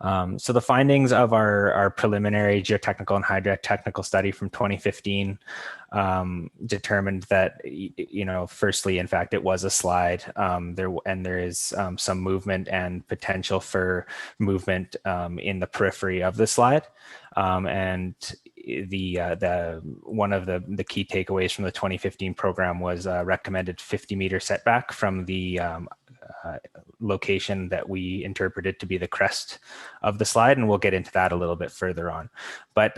So the findings of our preliminary geotechnical and hydrotechnical study from 2015 determined that, firstly, in fact, it was a slide. There is some movement and potential for movement in the periphery of the slide. And one of the key takeaways from the 2015 program was a recommended 50-meter setback from the location that we interpreted to be the crest of the slide, and we'll get into that a little bit further on. But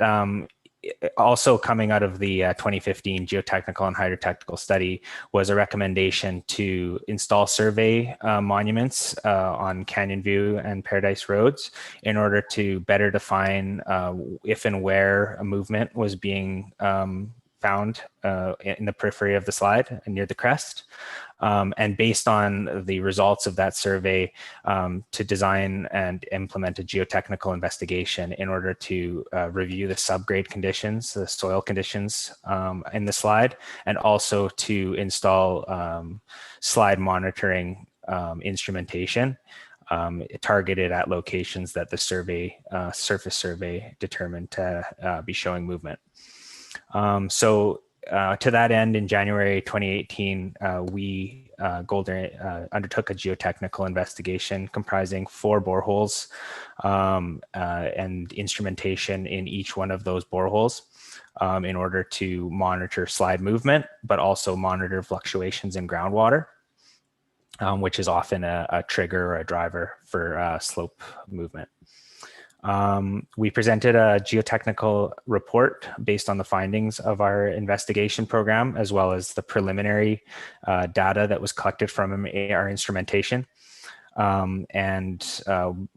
also coming out of the 2015 geotechnical and hydrotechnical study was a recommendation to install survey monuments on Canyon View and Paradise Roads in order to better define if and where a movement was being found in the periphery of the slide and near the crest. And based on the results of that survey, to design and implement a geotechnical investigation in order to review the subgrade conditions, the soil conditions in the slide, and also to install slide monitoring instrumentation targeted at locations that the surface survey determined to be showing movement. To that end, in January 2018, Golder undertook a geotechnical investigation comprising 4 boreholes and instrumentation in each one of those boreholes in order to monitor slide movement, but also monitor fluctuations in groundwater, which is often a trigger or a driver for slope movement. We presented a geotechnical report based on the findings of our investigation program, as well as the preliminary data that was collected from our instrumentation. And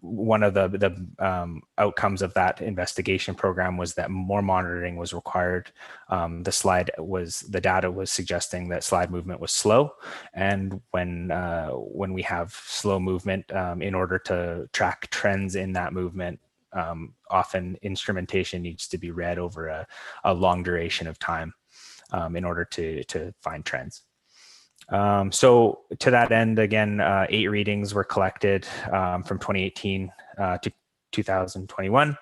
one of the outcomes of that investigation program was that more monitoring was required. The data was suggesting that slide movement was slow, and when we have slow movement, in order to track trends in that movement, often instrumentation needs to be read over a long duration of time in order to find trends. So to that end, again, 8 readings were collected from 2018 to 2021.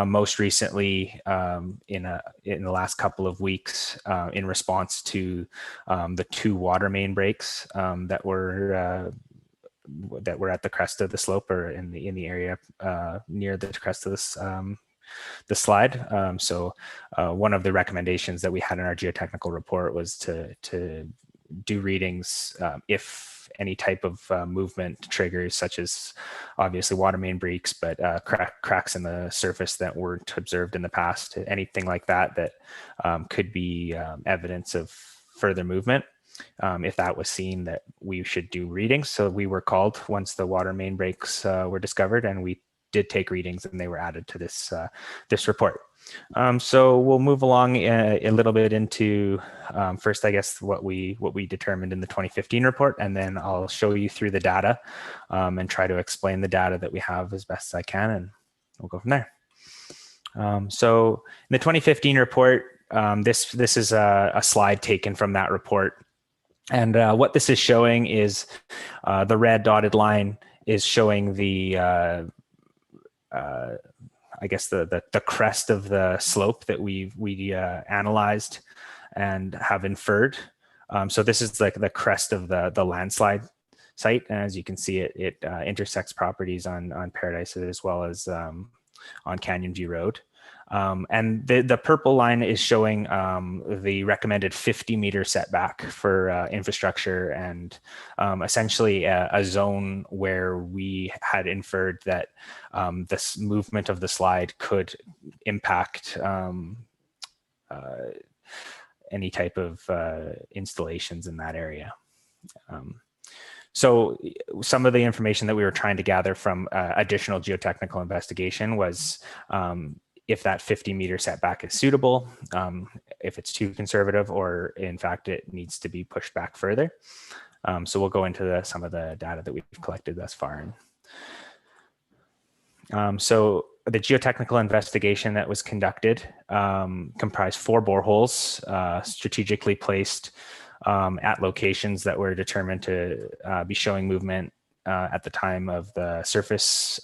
Most recently, in the last couple of weeks, in response to the 2 water main breaks that were at the crest of the slope, or in the area near the crest of this the slide. One of the recommendations that we had in our geotechnical report was to do readings if any type of movement triggers, such as obviously water main breaks, but cracks in the surface that weren't observed in the past, anything like that could be evidence of further movement. If that was seen, that we should do readings. So we were called once the water main breaks were discovered, and we did take readings, and they were added to this report. So we'll move along a little bit into first, I guess, what we determined in the 2015 report, and then I'll show you through the data and try to explain the data that we have as best as I can, and we'll go from there. So in the 2015 report, this is a slide taken from that report. And what this is showing is the red dotted line is showing the, I guess, the crest of the slope that we analyzed and have inferred. So this is like the crest of the landslide site. And as you can see, it intersects properties on Paradise as well as on Canyon View Road. And the purple line is showing the recommended 50-meter setback for infrastructure, and essentially a zone where we had inferred that this movement of the slide could impact any type of installations in that area. So some of the information that we were trying to gather from additional geotechnical investigation was if that 50-meter setback is suitable, if it's too conservative, or in fact it needs to be pushed back further. So we'll go into some of the data that we've collected thus far. So the geotechnical investigation that was conducted comprised 4 boreholes strategically placed at locations that were determined to be showing movement at the time of the surface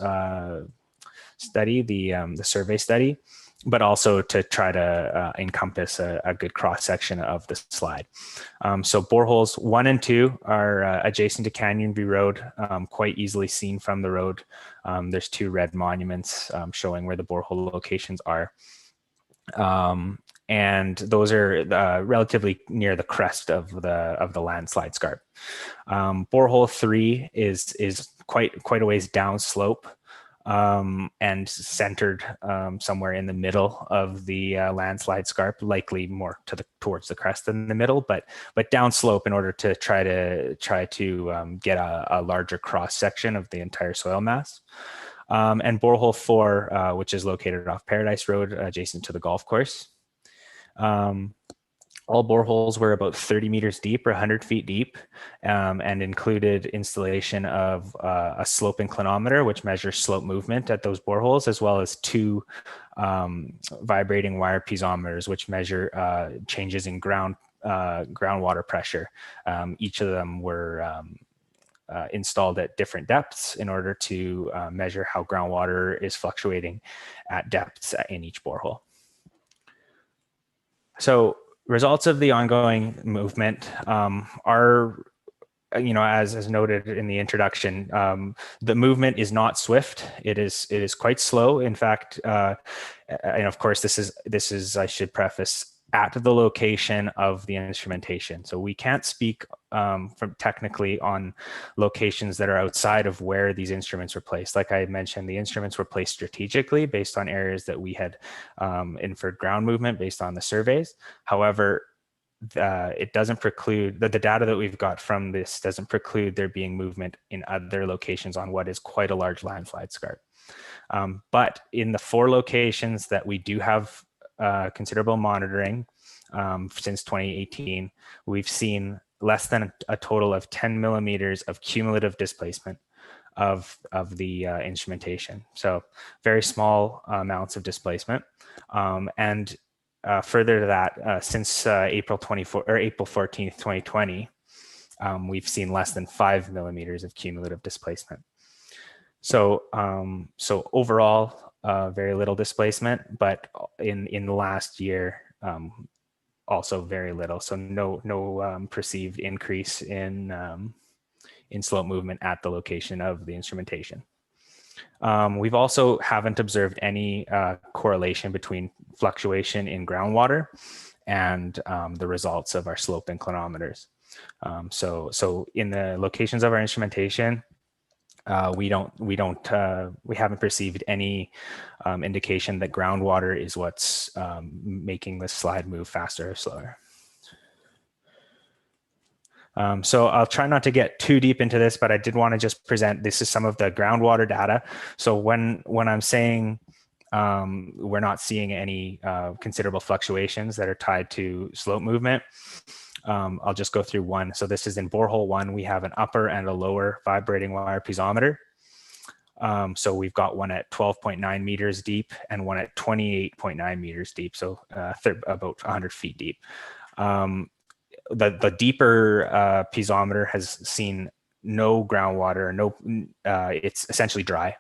study, the survey study, but also to try to encompass a good cross section of the slide. So boreholes 1 and 2 are adjacent to Canyon View Road, quite easily seen from the road. There's 2 red monuments showing where the borehole locations are. And those are relatively near the crest of the landslide scarp. Borehole 3 is quite a ways downslope, and centered somewhere in the middle of the landslide scarp, likely more towards the crest than the middle, but downslope in order to try to get a larger cross section of the entire soil mass. And borehole 4, which is located off Paradise Road, adjacent to the golf course. All boreholes were about 30 meters deep or 100 feet deep, and included installation of a slope inclinometer, which measures slope movement at those boreholes, as well as 2 vibrating wire piezometers, which measure changes in groundwater pressure. Each of them were installed at different depths in order to measure how groundwater is fluctuating at depths in each borehole. So results of the ongoing movement are, as noted in the introduction, the movement is not swift. It is quite slow. In fact, and of course, this is I should preface, at the location of the instrumentation. So we can't speak from technically on locations that are outside of where these instruments were placed. Like I had mentioned, the instruments were placed strategically based on areas that we had inferred ground movement based on the surveys. However, it doesn't preclude the data that we've got from this doesn't preclude there being movement in other locations on what is quite a large landslide scarp. But in the 4 locations that we do have considerable monitoring since 2018, we've seen less than a total of 10 millimeters of cumulative displacement of the instrumentation. So very small amounts of displacement. And further to that, since April 14th, 2020, we've seen less than 5 millimeters of cumulative displacement. So, so overall, very little displacement, but in the last year, also very little. So no perceived increase in slope movement at the location of the instrumentation. We've also haven't observed any correlation between fluctuation in groundwater and the results of our slope inclinometers. So in the locations of our instrumentation, we haven't perceived any indication that groundwater is what's making the slide move faster or slower. So I'll try not to get too deep into this, but I did want to just present, this is some of the groundwater data. So when I'm saying we're not seeing any considerable fluctuations that are tied to slope movement, I'll just go through one. So this is in borehole 1, we have an upper and a lower vibrating wire piezometer. So we've got one at 12.9 meters deep and one at 28.9 meters deep. So about 100 feet deep. The deeper piezometer has seen no groundwater, it's essentially dry,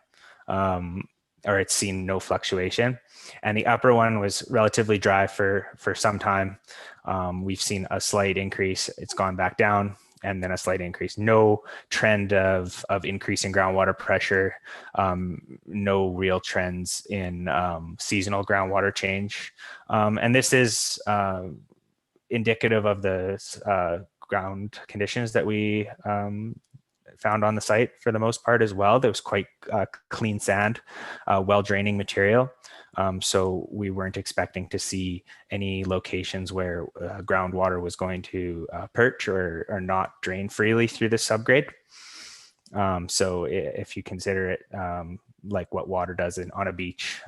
or it's seen no fluctuation. And the upper one was relatively dry for some time. We've seen a slight increase, it's gone back down, and then a slight increase. No trend of increasing groundwater pressure, no real trends in seasonal groundwater change. And this is indicative of the ground conditions that we found on the site for the most part as well. There was quite clean sand, well-draining material. So we weren't expecting to see any locations where groundwater was going to perch or not drain freely through the subgrade. So if you consider it like what water does on a beach,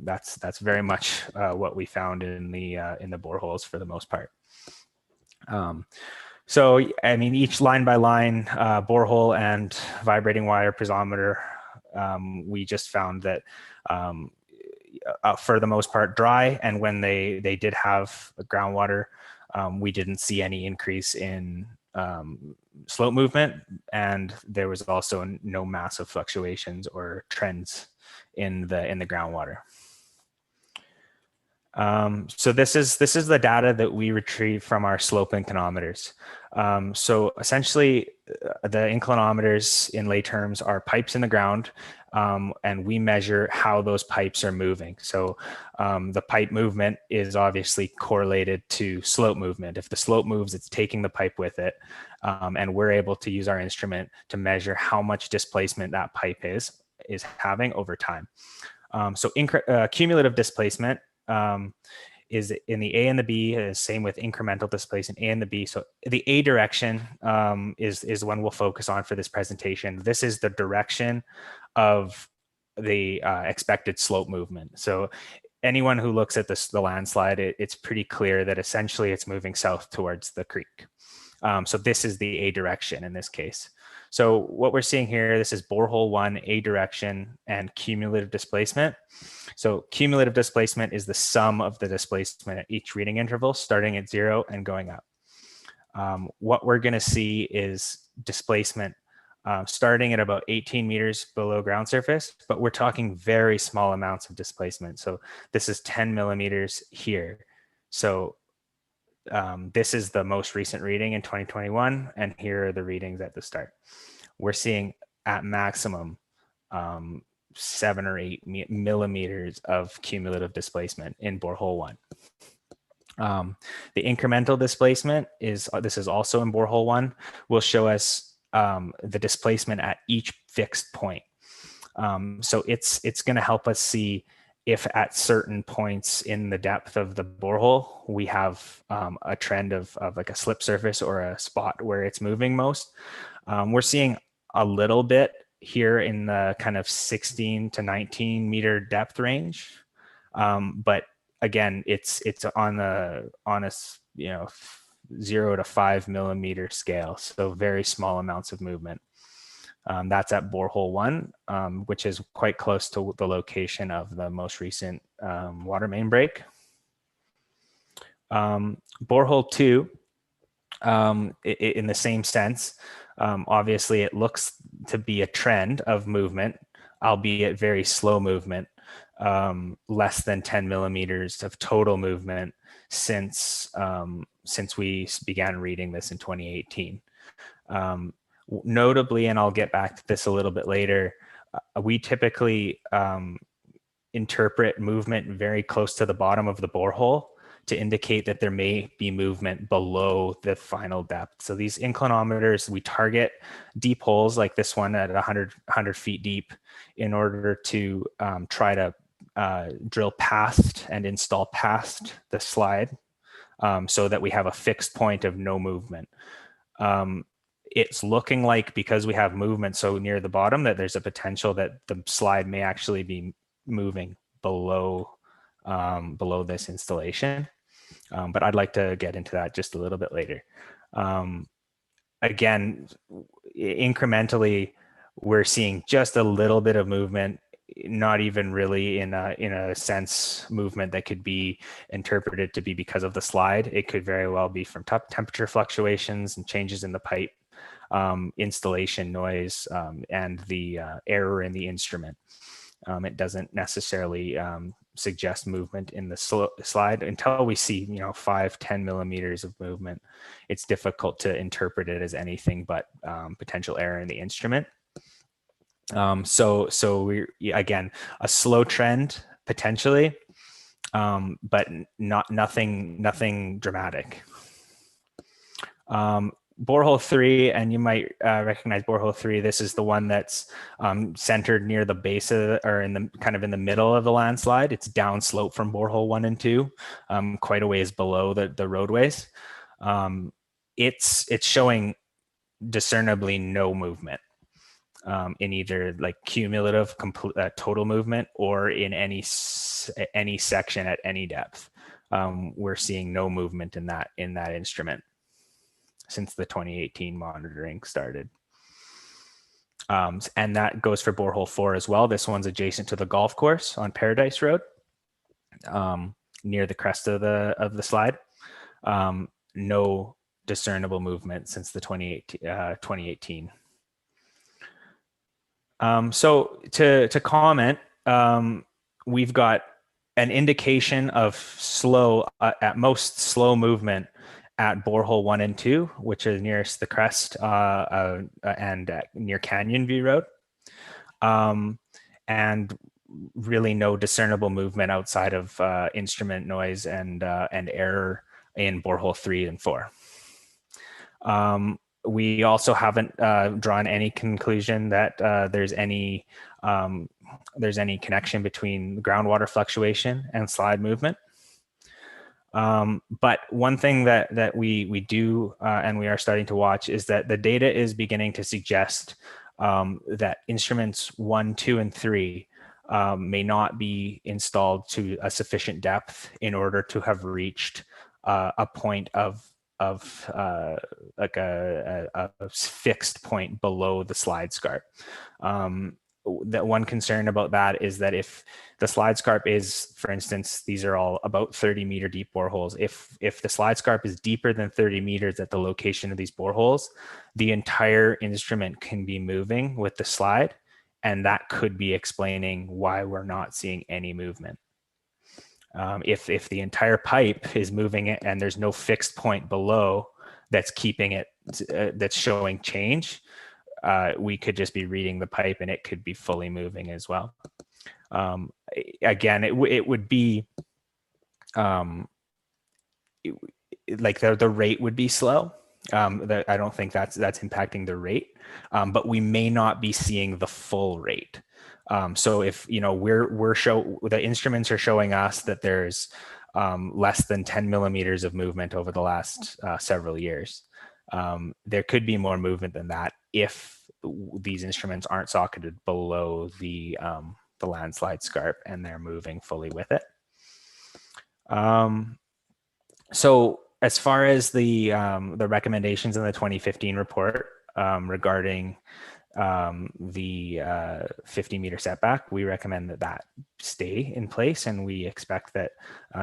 that's very much what we found in the boreholes for the most part. So, I mean, each line by line borehole and vibrating wire piezometer, we just found that for the most part dry, and when they did have groundwater, we didn't see any increase in slope movement, and there was also no massive fluctuations or trends in the groundwater. So this is the data that we retrieve from our slope inclinometers. So essentially, the inclinometers in lay terms are pipes in the ground, and we measure how those pipes are moving. So the pipe movement is obviously correlated to slope movement. If the slope moves, it's taking the pipe with it, and we're able to use our instrument to measure how much displacement that pipe is having over time. So cumulative displacement is in the A and the B, same with incremental displacement, A and the B. So the A direction is one we'll focus on for this presentation. This is the direction of the expected slope movement. So anyone who looks at the landslide, it's pretty clear that essentially it's moving south towards the creek. So this is the A direction in this case. So what we're seeing here, this is borehole 1, A direction, and cumulative displacement. So cumulative displacement is the sum of the displacement at each reading interval, starting at 0 and going up. What we're going to see is displacement starting at about 18 meters below ground surface, but we're talking very small amounts of displacement. So this is 10 millimeters here. So this is the most recent reading in 2021, and here are the readings at the start. We're seeing at maximum 7 or 8 millimeters of cumulative displacement in borehole 1. The incremental displacement this is also in borehole 1, will show us the displacement at each fixed point. So it's going to help us see if at certain points in the depth of the borehole, we have a trend of like a slip surface or a spot where it's moving most. We're seeing a little bit here in the kind of 16 to 19 meter depth range. But again, it's on a 0 to 5 millimeter scale. So very small amounts of movement. That's at borehole 1, which is quite close to the location of the most recent water main break. Borehole 2, in the same sense, obviously it looks to be a trend of movement, albeit very slow movement, less than 10 millimeters of total movement since we began reading this in 2018. Notably, and I'll get back to this a little bit later, we typically interpret movement very close to the bottom of the borehole to indicate that there may be movement below the final depth. So these inclinometers, we target deep holes like this one at 100 feet deep in order to try to drill past and install past the slide so that we have a fixed point of no movement. It's looking like, because we have movement so near the bottom, that there's a potential that the slide may actually be moving below this installation. But I'd like to get into that just a little bit later. Again, incrementally, we're seeing just a little bit of movement, not even really in a sense movement that could be interpreted to be because of the slide. It could very well be from temperature fluctuations and changes in the pipe, installation noise, and the error in the instrument. It doesn't necessarily suggest movement in the slide until we see 5-10 millimeters of movement. It's difficult to interpret it as anything but potential error in the instrument. So we, again, a slow trend potentially, but nothing dramatic. Borehole 3, and you might recognize borehole 3. This is the one that's centered near the base of or in the middle of the landslide. It's downslope from borehole 1 and 2, quite a ways below the roadways. It's showing discernibly no movement in either like cumulative total movement or in any section at any depth. We're seeing no movement in that instrument since the 2018 monitoring started. And that goes for borehole 4 as well. This one's adjacent to the golf course on Paradise Road, near the crest of the slide. No discernible movement since the 2018. So to comment, we've got an indication of slow, at most slow movement at borehole 1 and 2, which is nearest the crest and near Canyon View Road. And really no discernible movement outside of instrument noise and error in borehole 3 and 4. We also haven't drawn any conclusion that there's any connection between groundwater fluctuation and slide movement. But one thing that we do and we are starting to watch is that the data is beginning to suggest that instruments 1, 2, and 3 may not be installed to a sufficient depth in order to have reached a point of like a fixed point below the slide scarp. That one concern about that is that if the slide scarp is, for instance, these are all about 30-meter deep boreholes. If the slide scarp is deeper than 30 meters at the location of these boreholes, the entire instrument can be moving with the slide, and that could be explaining why we're not seeing any movement. If the entire pipe is moving it and there's no fixed point below that's keeping it, that's showing change, we could just be reading the pipe and it could be fully moving as well. Again, it would be like the rate would be slow. I don't think that's impacting the rate, but we may not be seeing the full rate. So if the instruments are showing us that there's less than 10 millimeters of movement over the last several years, there could be more movement than that if these instruments aren't socketed below the landslide scarp and they're moving fully with it. So as far as the recommendations in the 2015 report regarding the 50-meter setback, we recommend that stay in place, and we expect that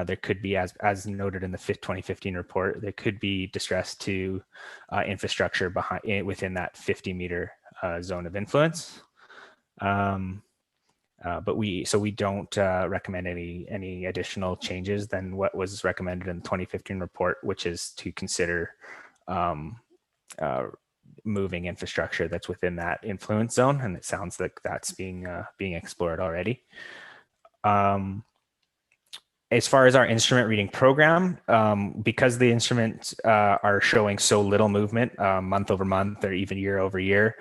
there could be, as noted in the 2015 report, there could be distress to infrastructure within that 50-meter zone of influence. But we don't recommend any additional changes than what was recommended in the 2015 report, which is to consider moving infrastructure that's within that influence zone, and it sounds like that's being explored already. As far as our instrument reading program, because the instruments are showing so little movement month over month or even year over year,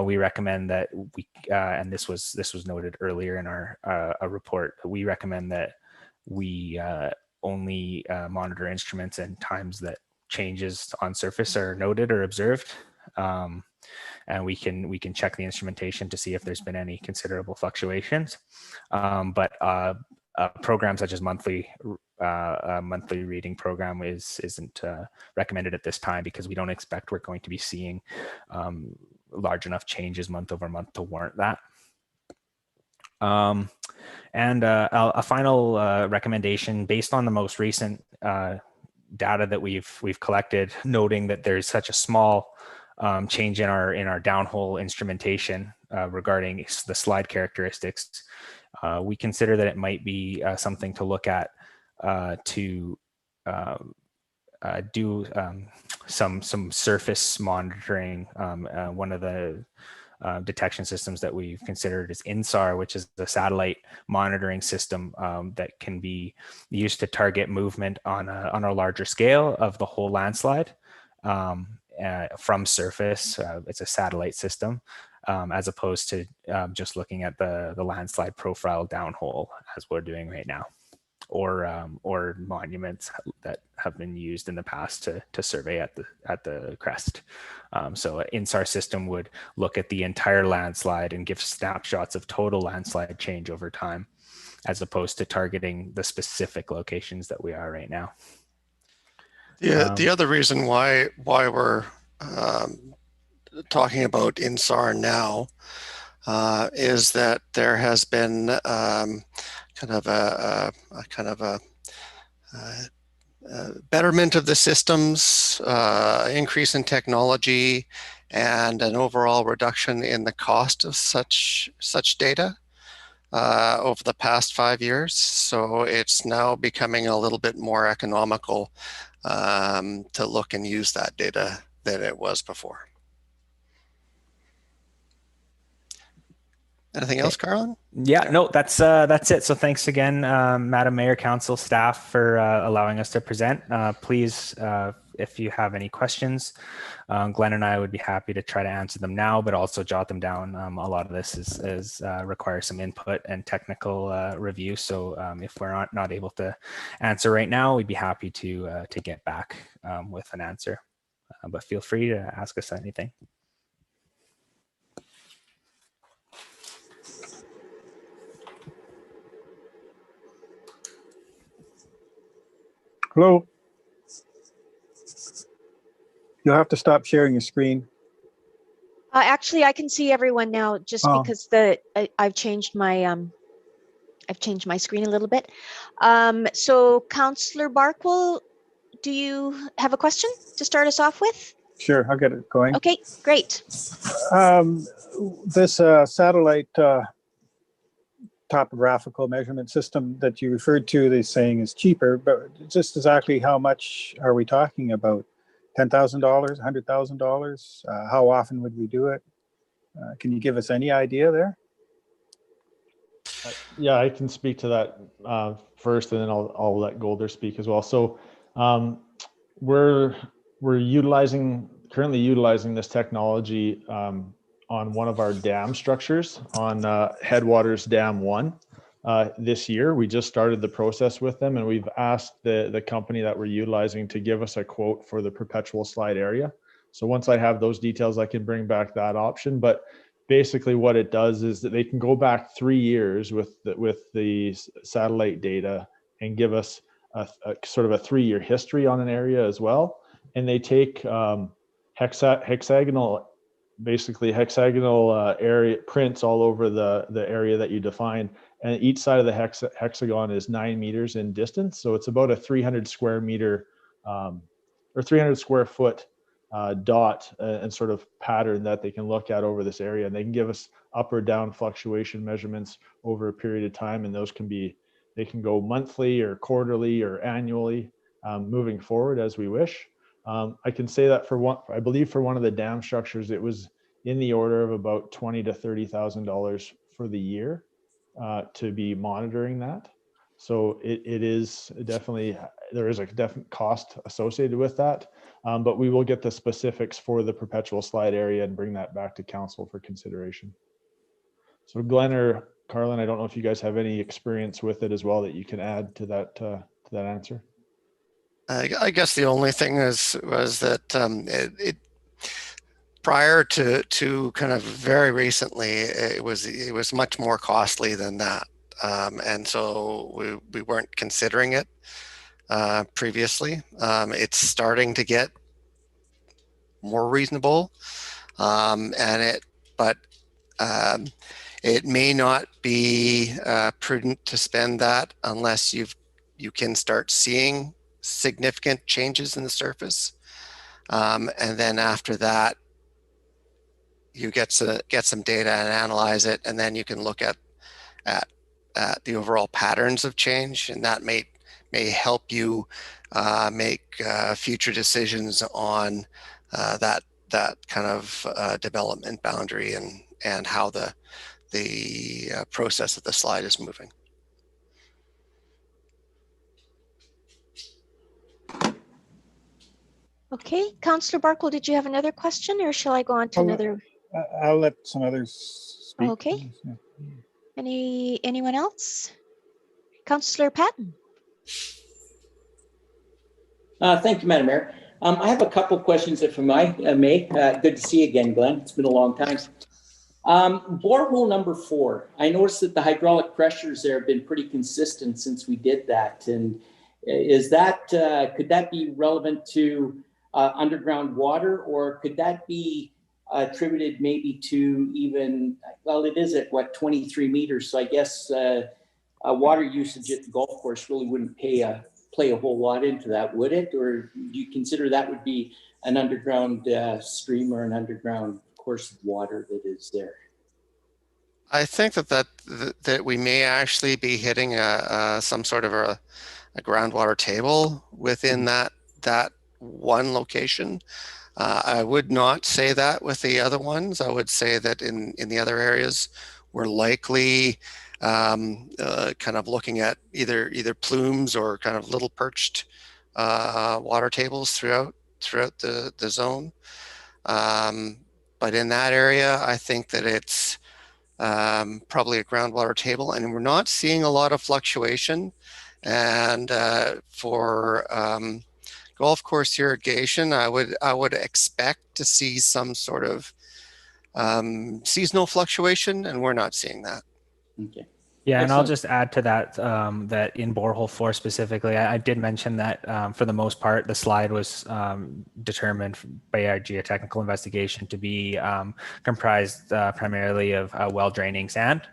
we recommend that we, and this was noted earlier in our report, we recommend that we only monitor instruments in times that changes on surface are noted or observed. And we can check the instrumentation to see if there's been any considerable fluctuations. But a program such as monthly reading program isn't recommended at this time, because we don't expect we're going to be seeing large enough changes month over month to warrant that. And a final recommendation based on the most recent data that we've collected, noting that there's such a small change in our downhole instrumentation regarding the slide characteristics. We consider that it might be something to look at to do some surface monitoring. One of the detection systems that we've considered is INSAR, which is the satellite monitoring system that can be used to target movement on a larger scale of the whole landslide from surface. It's a satellite system. As opposed to just looking at the landslide profile downhole, as we're doing right now, or monuments that have been used in the past to survey at the crest. So an INSAR system would look at the entire landslide and give snapshots of total landslide change over time, as opposed to targeting the specific locations that we are right now. The other reason why we're talking about INSAR now is that there has been kind of a betterment of the systems, increase in technology, and an overall reduction in the cost of such data. over the past 5 years. So it's now becoming a little bit more economical to look and use that data than it was before. Anything else, Carlin? Yeah, no, that's it. So thanks again, Madam Mayor, Council, staff, for allowing us to present. Please, if you have any questions, Glenn and I would be happy to try to answer them now, but also jot them down. A lot of this is requires some input and technical review. So if we're not able to answer right now, we'd be happy to get back with an answer. But feel free to ask us anything. Hello. You'll have to stop sharing your screen. Actually, I can see everyone now just because I've changed my screen a little bit. So Councillor Barkwell, do you have a question to start us off with? Sure, I'll get it going. Okay, great. This satellite topographical measurement system that you referred to, they're saying is cheaper, but just exactly how much are we talking about? $10,000, $100,000? How often would we do it? Can you give us any idea there? Yeah, I can speak to that first, and then I'll let Golder speak as well. So we're currently utilizing this technology on one of our dam structures on Headwaters Dam 1 this year. We just started the process with them, and we've asked the company that we're utilizing to give us a quote for the perpetual slide area. So once I have those details, I can bring back that option. But basically what it does is that they can go back 3 years with the satellite data and give us a sort of a 3-year history on an area as well. And they take hexagonal area prints all over the area that you define, and each side of the hexagon is 9 meters in distance. So it's about a 300 square meter or 300 square foot dot and sort of pattern that they can look at over this area, and they can give us up or down fluctuation measurements over a period of time, and those they can go monthly or quarterly or annually moving forward as we wish. I can say that I believe for one of the dam structures, it was in the order of about $20,000 to $30,000 for the year to be monitoring that. So it is definitely, there is a definite cost associated with that, but we will get the specifics for the perpetual slide area and bring that back to council for consideration. So Glenn or Carlin, I don't know if you guys have any experience with it as well that you can add to that answer. I guess the only thing was that it prior to kind of very recently, it was much more costly than that, and so we weren't considering it previously. It's starting to get more reasonable, but it may not be prudent to spend that unless you can start seeing significant changes in the surface, and then after that you get some data and analyze it, and then you can look at the overall patterns of change, and that may help you make future decisions on that kind of development boundary and how the process of the slide is moving. Okay, Councillor Barkwell, did you have another question, or shall I go on to another? I'll let some others speak. Okay. Anyone else? Councillor Patton. Thank you, Madam Mayor. I have a couple questions, if I may. Good to see you again, Glenn. It's been a long time. Borehole number 4. I noticed that the hydraulic pressures there have been pretty consistent since we did that. And is that could that be relevant to underground water, or could that be attributed maybe to even, well, it is at what, 23 meters. So I guess water usage at the golf course really wouldn't play a whole lot into that, would it? Or do you consider that would be an underground stream or an underground course of water that is there? I think that we may actually be hitting some sort of a groundwater table within that one location. I would not say that with the other ones. I would say that in the other areas, we're likely kind of looking at either plumes or kind of little perched water tables throughout the zone. But in that area, I think that it's probably a groundwater table, and we're not seeing a lot of fluctuation. And for golf course irrigation, I would expect to see some sort of seasonal fluctuation, and we're not seeing that. Okay. Yeah, and I'll Excellent. just add to that that in borehole 4 specifically, I did mention that for the most part, the slide was determined by our geotechnical investigation to be comprised primarily of well draining sand.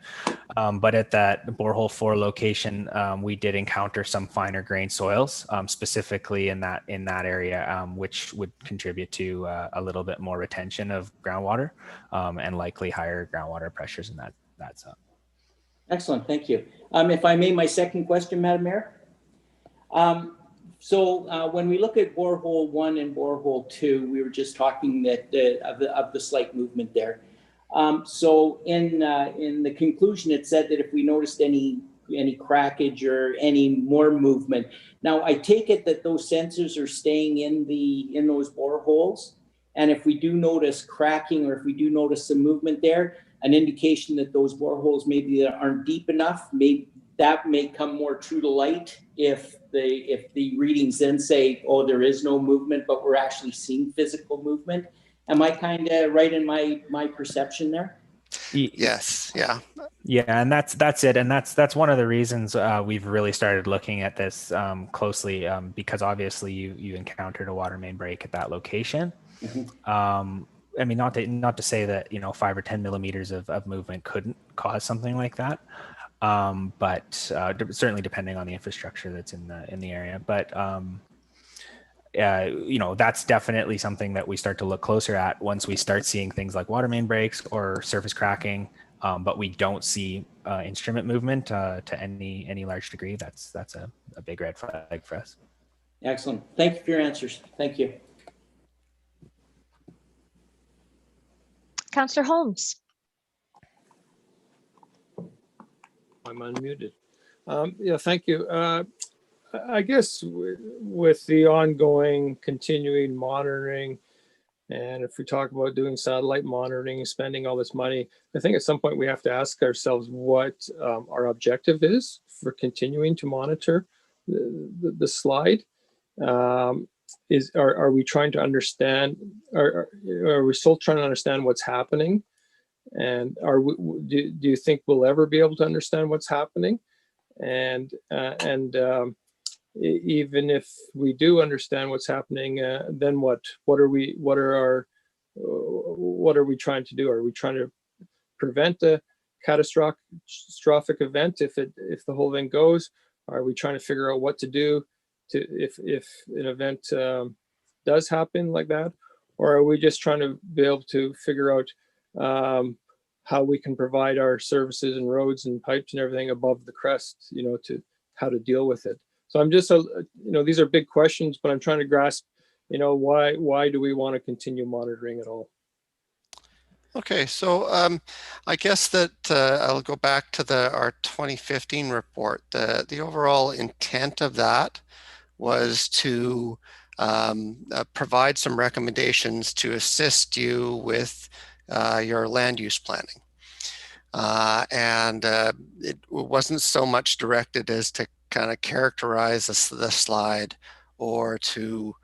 But at that borehole 4 location, we did encounter some finer grained soils, specifically in that area, which would contribute to a little bit more retention of groundwater and likely higher groundwater pressures in that zone. Excellent, thank you. If I may, my second question, Madam Mayor. So when we look at borehole 1 and borehole 2, we were just talking that of the slight movement there. So in the conclusion, it said that if we noticed any crackage or any more movement. Now I take it that those sensors are staying in those boreholes, and if we do notice cracking or if we do notice some movement there, an indication that those boreholes maybe aren't deep enough, that may come more true to light if the readings then say, oh, there is no movement, but we're actually seeing physical movement. Am I kind of right in my perception there? Yes. Yeah. Yeah, and that's it, and that's one of the reasons we've really started looking at this closely, because obviously you encountered a water main break at that location. Mm-hmm. I mean, not to say that 5 or 10 millimeters of movement couldn't cause something like that, but certainly depending on the infrastructure that's in the area. But that's definitely something that we start to look closer at once we start seeing things like water main breaks or surface cracking, but we don't see instrument movement to any large degree. That's a big red flag for us. Excellent. Thank you for your answers. Thank you. Councillor Holmes. I'm unmuted. Yeah, thank you. I guess with the ongoing continuing monitoring, and if we talk about doing satellite monitoring, spending all this money, I think at some point we have to ask ourselves what our objective is for continuing to monitor the slide. Are we trying to understand, are we still trying to understand what's happening? And do you think we'll ever be able to understand what's happening? And even if we do understand what's happening, then what? What are we trying to do? Are we trying to prevent a catastrophic event if the whole thing goes? Are we trying to figure out what to do if an event does happen like that? Or are we just trying to be able to figure out how we can provide our services and roads and pipes and everything above the crest, to how to deal with it? So I'm just, these are big questions, but I'm trying to grasp, why do we want to continue monitoring at all? Okay, so I guess that I'll go back to our 2015 report. The overall intent of that was to provide some recommendations to assist you with your land use planning. And it wasn't so much directed as to kind of characterize the slide or to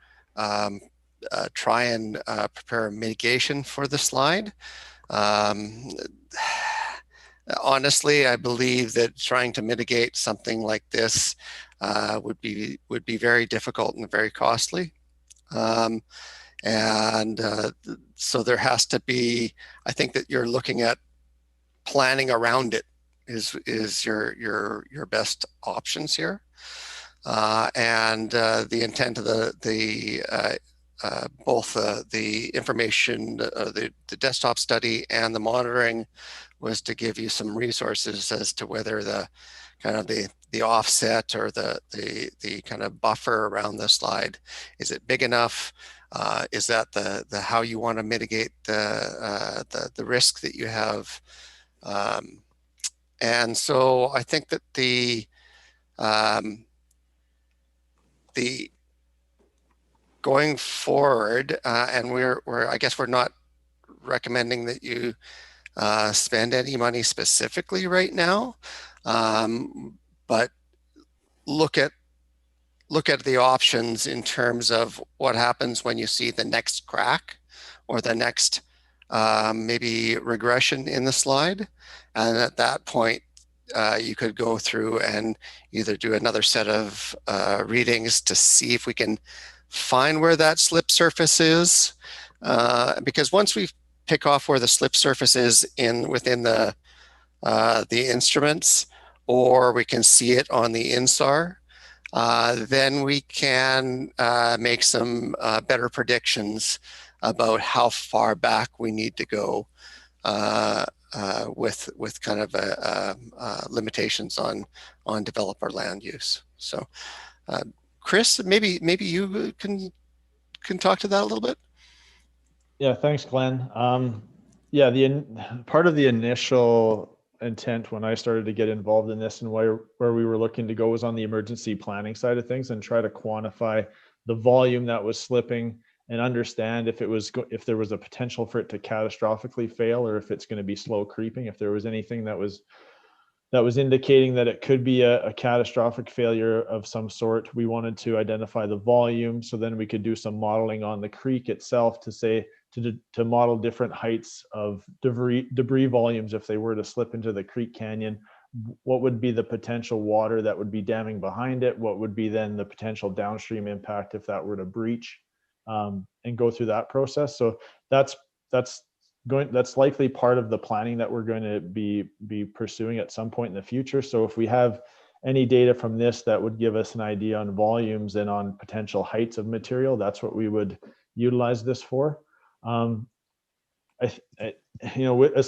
try and prepare a mitigation for the slide. Honestly, I believe that trying to mitigate something like this would be very difficult and very costly. So there has to be, I think that you're looking at planning around it is your best options here. The intent of the both the information, the desktop study and the monitoring was to give you some resources as to whether the kind of the offset or the kind of buffer around the slide, is it big enough? Is that the how you want to mitigate the risk that you have? And so I think that the going forward, and I guess we're not recommending that you spend any money specifically right now, but look at the options in terms of what happens when you see the next crack or the next maybe regression in the slide. And at that point, you could go through and either do another set of readings to see if we can find where that slip surface is. Because once we pick off where the slip surface is within the instruments, or we can see it on the INSAR, then we can make some better predictions about how far back we need to go with kind of limitations on developer land use. So, Chris, maybe you can talk to that a little bit. Yeah, thanks, Glenn. Yeah, part of the initial intent when I started to get involved in this and where we were looking to go was on the emergency planning side of things and try to quantify the volume that was slipping and understand if there was a potential for it to catastrophically fail, or if it's going to be slow creeping. If there was anything that was indicating that it could be a catastrophic failure of some sort, we wanted to identify the volume, so then we could do some modeling on the creek itself to model different heights of debris volumes if they were to slip into the creek canyon. What would be the potential water that would be damming behind it? What would be then the potential downstream impact if that were to breach, and go through that process? So that's likely part of the planning that we're going to be pursuing at some point in the future. So if we have any data from this that would give us an idea on volumes and on potential heights of material, that's what we would utilize this for. As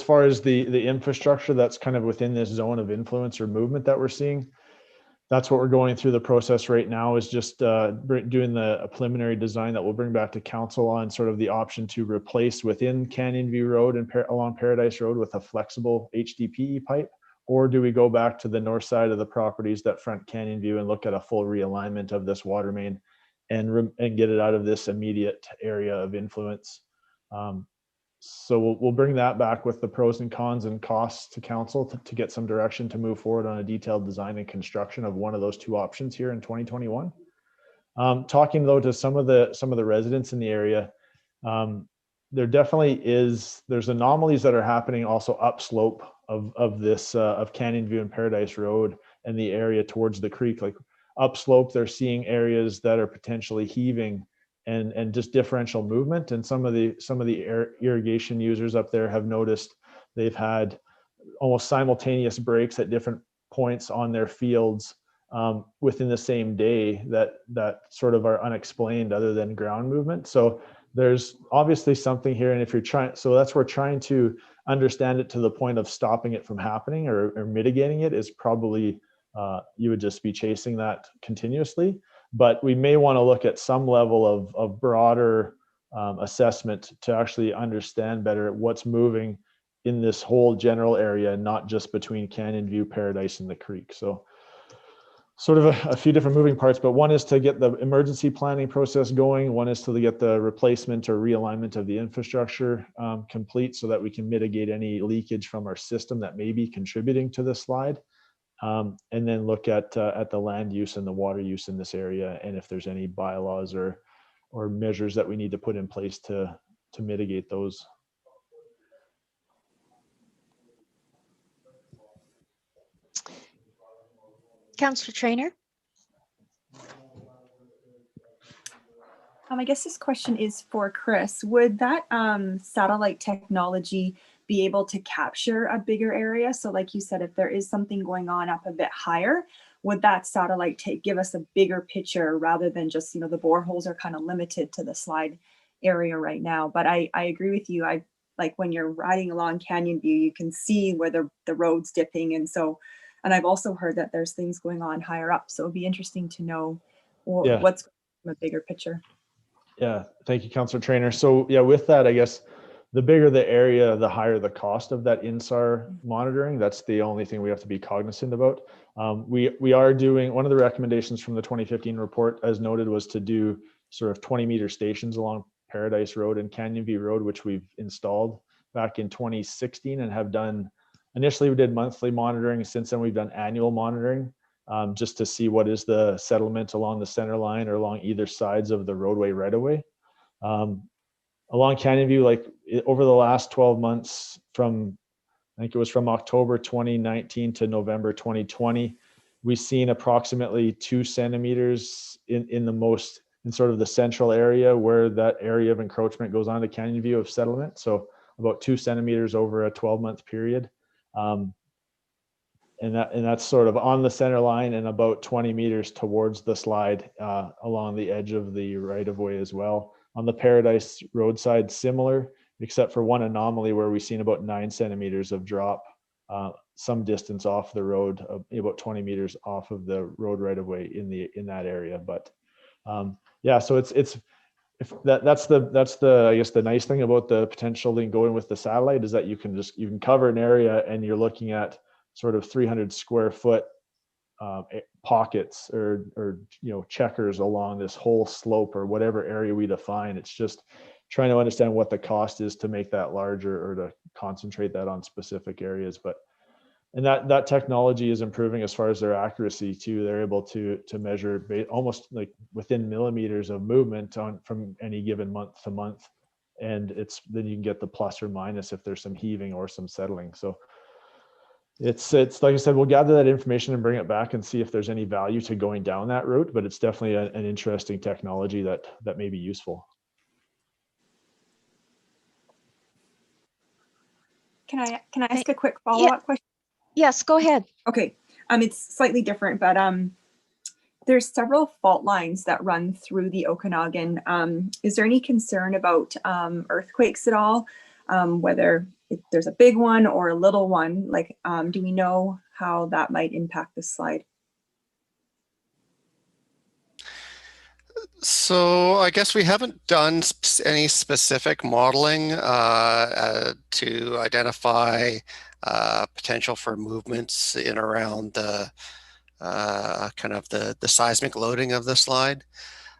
far as the infrastructure that's kind of within this zone of influence or movement that we're seeing, that's what we're going through the process right now, is just doing a preliminary design that we'll bring back to council on sort of the option to replace within Canyon View Road and along Paradise Road with a flexible HDPE pipe, or do we go back to the north side of the properties that front Canyon View and look at a full realignment of this water main and get it out of this immediate area of influence. So we'll bring that back with the pros and cons and costs to council to get some direction to move forward on a detailed design and construction of one of those two options here in 2021. Talking though to some of the residents in the area, there definitely there's anomalies that are happening also upslope of Canyon View and Paradise Road and the area towards the creek. Like upslope, they're seeing areas that are potentially heaving and just differential movement. And some of the irrigation users up there have noticed they've had almost simultaneous breaks at different points on their fields within the same day that sort of are unexplained other than ground movement. So there's obviously something here. And if you're trying to understand it to the point of stopping it from happening or mitigating it is probably, you would just be chasing that continuously. But we may want to look at some level of broader assessment to actually understand better what's moving in this whole general area, not just between Canyon View, Paradise, and the creek. So sort of a few different moving parts, but one is to get the emergency planning process going. One is to get the replacement or realignment of the infrastructure complete so that we can mitigate any leakage from our system that may be contributing to this slide. And then look at the land use and the water use in this area, and if there's any bylaws or measures that we need to put in place to mitigate those. Councillor Traynor. I guess this question is for Chris. Would that satellite technology be able to capture a bigger area? So like you said, if there is something going on up a bit higher, would that satellite give us a bigger picture rather than just, the boreholes are kind of limited to the slide area right now. But I agree with you. I like when you're riding along Canyon View, you can see where the road's dipping. And I've also heard that there's things going on higher up. So it'd be interesting to know what's a bigger picture. Yeah, thank you, Councillor Trainer. So yeah, with that, I guess the bigger the area, the higher the cost of that INSAR monitoring. That's the only thing we have to be cognizant about. We are doing, one of the recommendations from the 2015 report, as noted, was to do sort of 20-meter stations along Paradise Road and Canyon View Road, which we've installed back in 2016 and have done. Initially, we did monthly monitoring. Since then, we've done annual monitoring just to see what is the settlement along the center line or along either sides of the roadway right away. Along Canyon View, like over the last 12 months, I think it was from October 2019 to November 2020, we've seen approximately 2 centimeters in sort of the central area where that area of encroachment goes on to Canyon View of settlement. So about 2 centimeters over a 12-month period. And that's sort of on the center line and about 20 meters towards the slide along the edge of the right of way as well. On the Paradise roadside, similar, except for one anomaly where we've seen about 9 centimeters of drop some distance off the road, about 20 meters off of the road right of way in that area. But yeah, so that's the I guess the nice thing about the potentially going with the satellite is that you can cover an area and you're looking at sort of 300 square foot pockets or checkers along this whole slope or whatever area we define. It's just trying to understand what the cost is to make that larger or to concentrate that on specific areas. And that technology is improving as far as their accuracy too. They're able to measure almost like within millimeters of movement from any given month to month. And then you can get the plus or minus if there's some heaving or some settling. So it's like I said, we'll gather that information and bring it back and see if there's any value to going down that route, but it's definitely an interesting technology that may be useful. Can I ask a quick follow-up question? Yes, go ahead. Okay, it's slightly different, but there's several fault lines that run through the Okanagan. Is there any concern about earthquakes at all? Whether there's a big one or a little one, like do we know how that might impact the slide? So I guess we haven't done any specific modeling to identify potential for movements in around the kind of the seismic loading of the slide.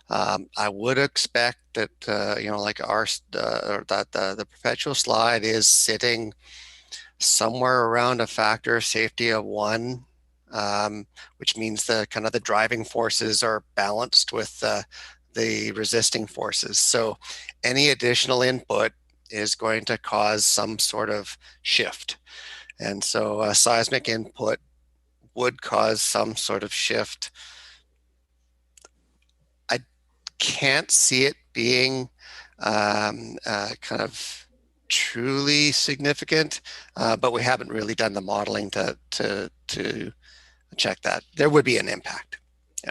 I would expect that like the perpetual slide is sitting somewhere around a factor of safety of 1, which means the kind of the driving forces are balanced with the resisting forces. So any additional input is going to cause some sort of shift. And so a seismic input would cause some sort of shift. I can't see it being kind of truly significant, but we haven't really done the modeling to check that. There would be an impact. Yeah.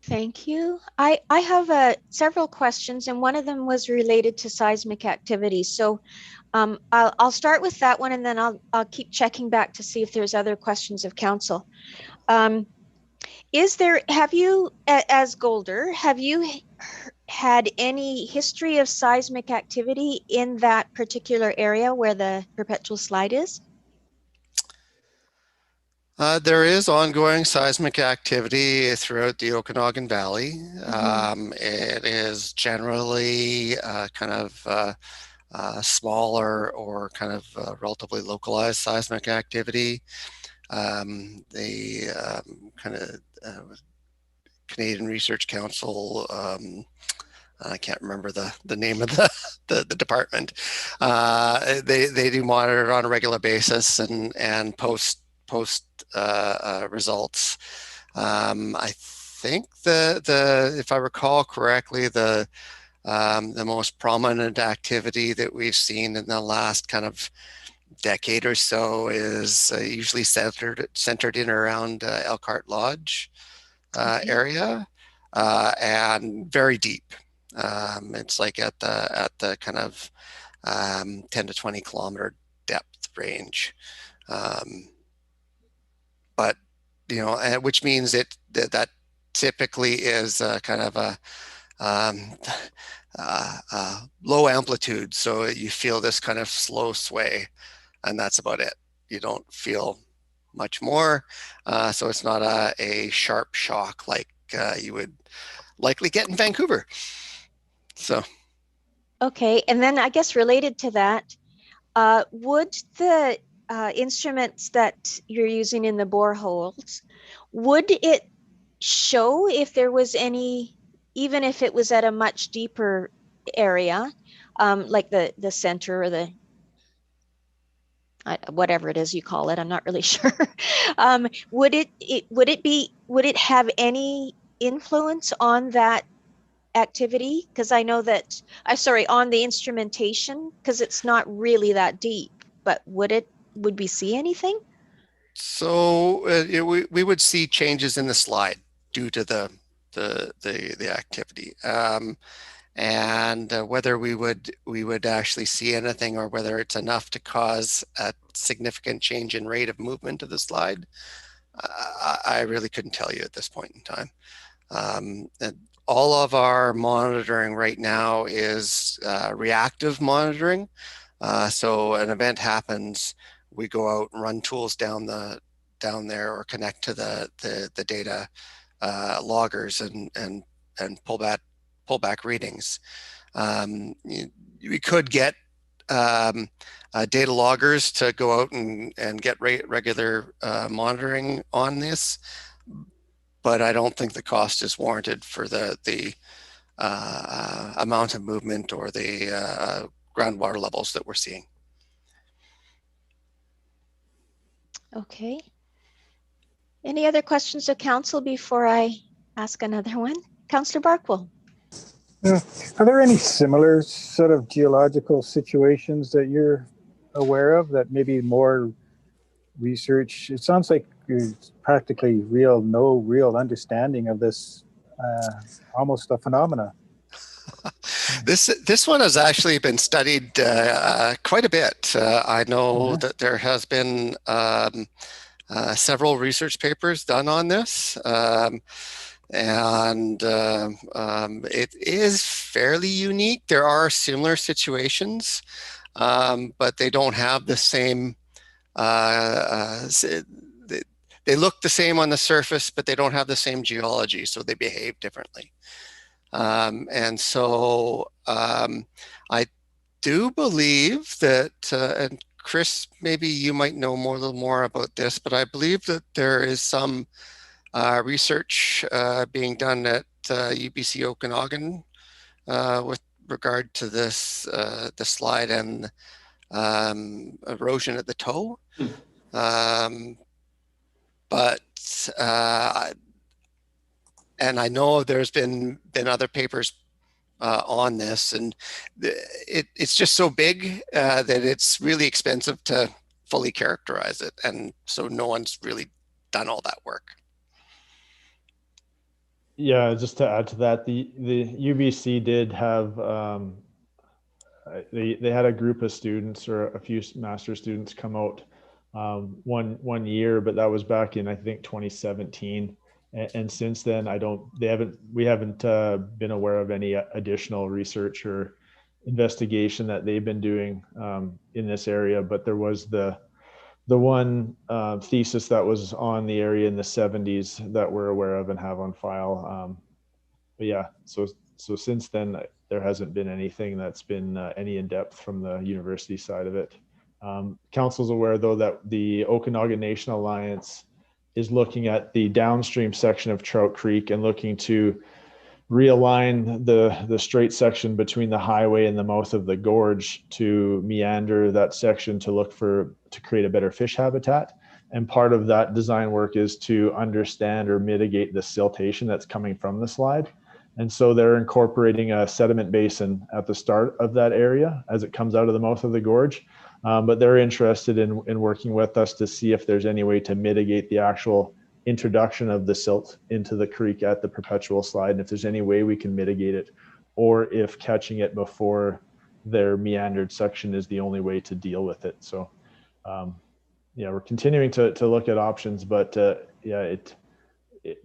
Thank you. I have several questions, and one of them was related to seismic activity. So I'll start with that one, and then I'll keep checking back to see if there's other questions of council. Have you, as Golder, have you had any history of seismic activity in that particular area where the perpetual slide is? There is ongoing seismic activity throughout the Okanagan Valley. It is generally kind of smaller or kind of relatively localized seismic activity. The kind of Canadian Research Council, I can't remember the name of the department. They do monitor it on a regular basis and post results. I think if I recall correctly, the most prominent activity that we've seen in the last kind of decade or so is usually centered in around Elkhart Lodge area, and very deep. It's like at the kind of 10 to 20 kilometer depth range. But which means that typically is kind of a low amplitude, so you feel this kind of slow sway, and that's about it. You don't feel much more, so it's not a sharp shock like you would likely get in Vancouver. So okay, and then I guess related to that, would the instruments that you're using in the boreholes, would it show if there was any, even if it was at a much deeper area, like the center or the whatever it is you call it, I'm not really sure. Would it have any influence on that activity? Because I know that, on the instrumentation, because it's not really that deep, but would we see anything? So we would see changes in the slide due to the activity, and whether we would actually see anything, or whether it's enough to cause a significant change in rate of movement of the slide, I really couldn't tell you at this point in time. And all of our monitoring right now is reactive monitoring. So an event happens, we go out and run tools down there, or connect to the data loggers and pull back readings. We could get data loggers to go out and get regular monitoring on this, but I don't think the cost is warranted for the amount of movement or the groundwater levels that we're seeing. Okay. Any other questions of council before I ask another one? Councillor Barkwell. Are there any similar sort of geological situations that you're aware of that maybe more research? It sounds like there's practically no real understanding of this, almost a phenomena. This one has actually been studied quite a bit. I know that there has been several research papers done on this, and it is fairly unique. There are similar situations, but they don't have the same. They look the same on the surface, but they don't have the same geology, so they behave differently. And so I do believe that, and Chris, maybe you might know a little more about this, but I believe that there is some research being done at UBC Okanagan with regard to this, the slide and erosion at the toe. And I know there's been other papers on this, and it's just so big that it's really expensive to fully characterize it, and so no one's really done all that work. Yeah, just to add to that, the UBC did have they had a group of students, or a few master students, come out one year, but that was back in, I think, 2017. And since then, we haven't been aware of any additional research or investigation that they've been doing in this area. But there was the one thesis that was on the area in the 70s that we're aware of and have on file. But yeah, so since then, there hasn't been anything that's been any in depth from the university side of it. Council's aware, though, that the Okanagan Nation Alliance is looking at the downstream section of Trout Creek and looking to realign the straight section between the highway and the mouth of the gorge to meander that section to create a better fish habitat. And part of that design work is to understand or mitigate the siltation that's coming from the slide. And so they're incorporating a sediment basin at the start of that area as it comes out of the mouth of the gorge. But they're interested in working with us to see if there's any way to mitigate the actual introduction of the silt into the creek at the perpetual slide, and if there's any way we can mitigate it, or if catching it before their meandered section is the only way to deal with it. So yeah, we're continuing to look at options, but yeah,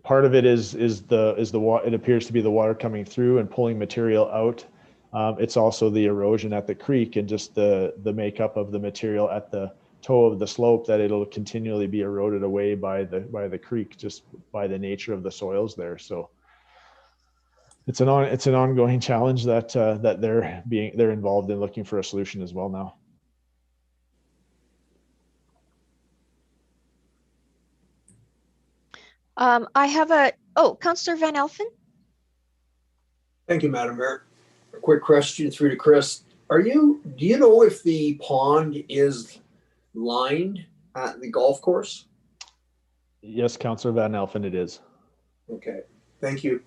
part of it is the water. It appears to be the water coming through and pulling material out. It's also the erosion at the creek and just the makeup of the material at the toe of the slope, that it'll continually be eroded away by the creek, just by the nature of the soils there. So it's an ongoing challenge that they're involved in looking for a solution as well now. I have Councillor Van Elfen. Thank you, Madam Mayor. A quick question through to Chris. Do you know if the pond is lined at the golf course? Yes, Councillor Van Elfen, it is. Okay, thank you.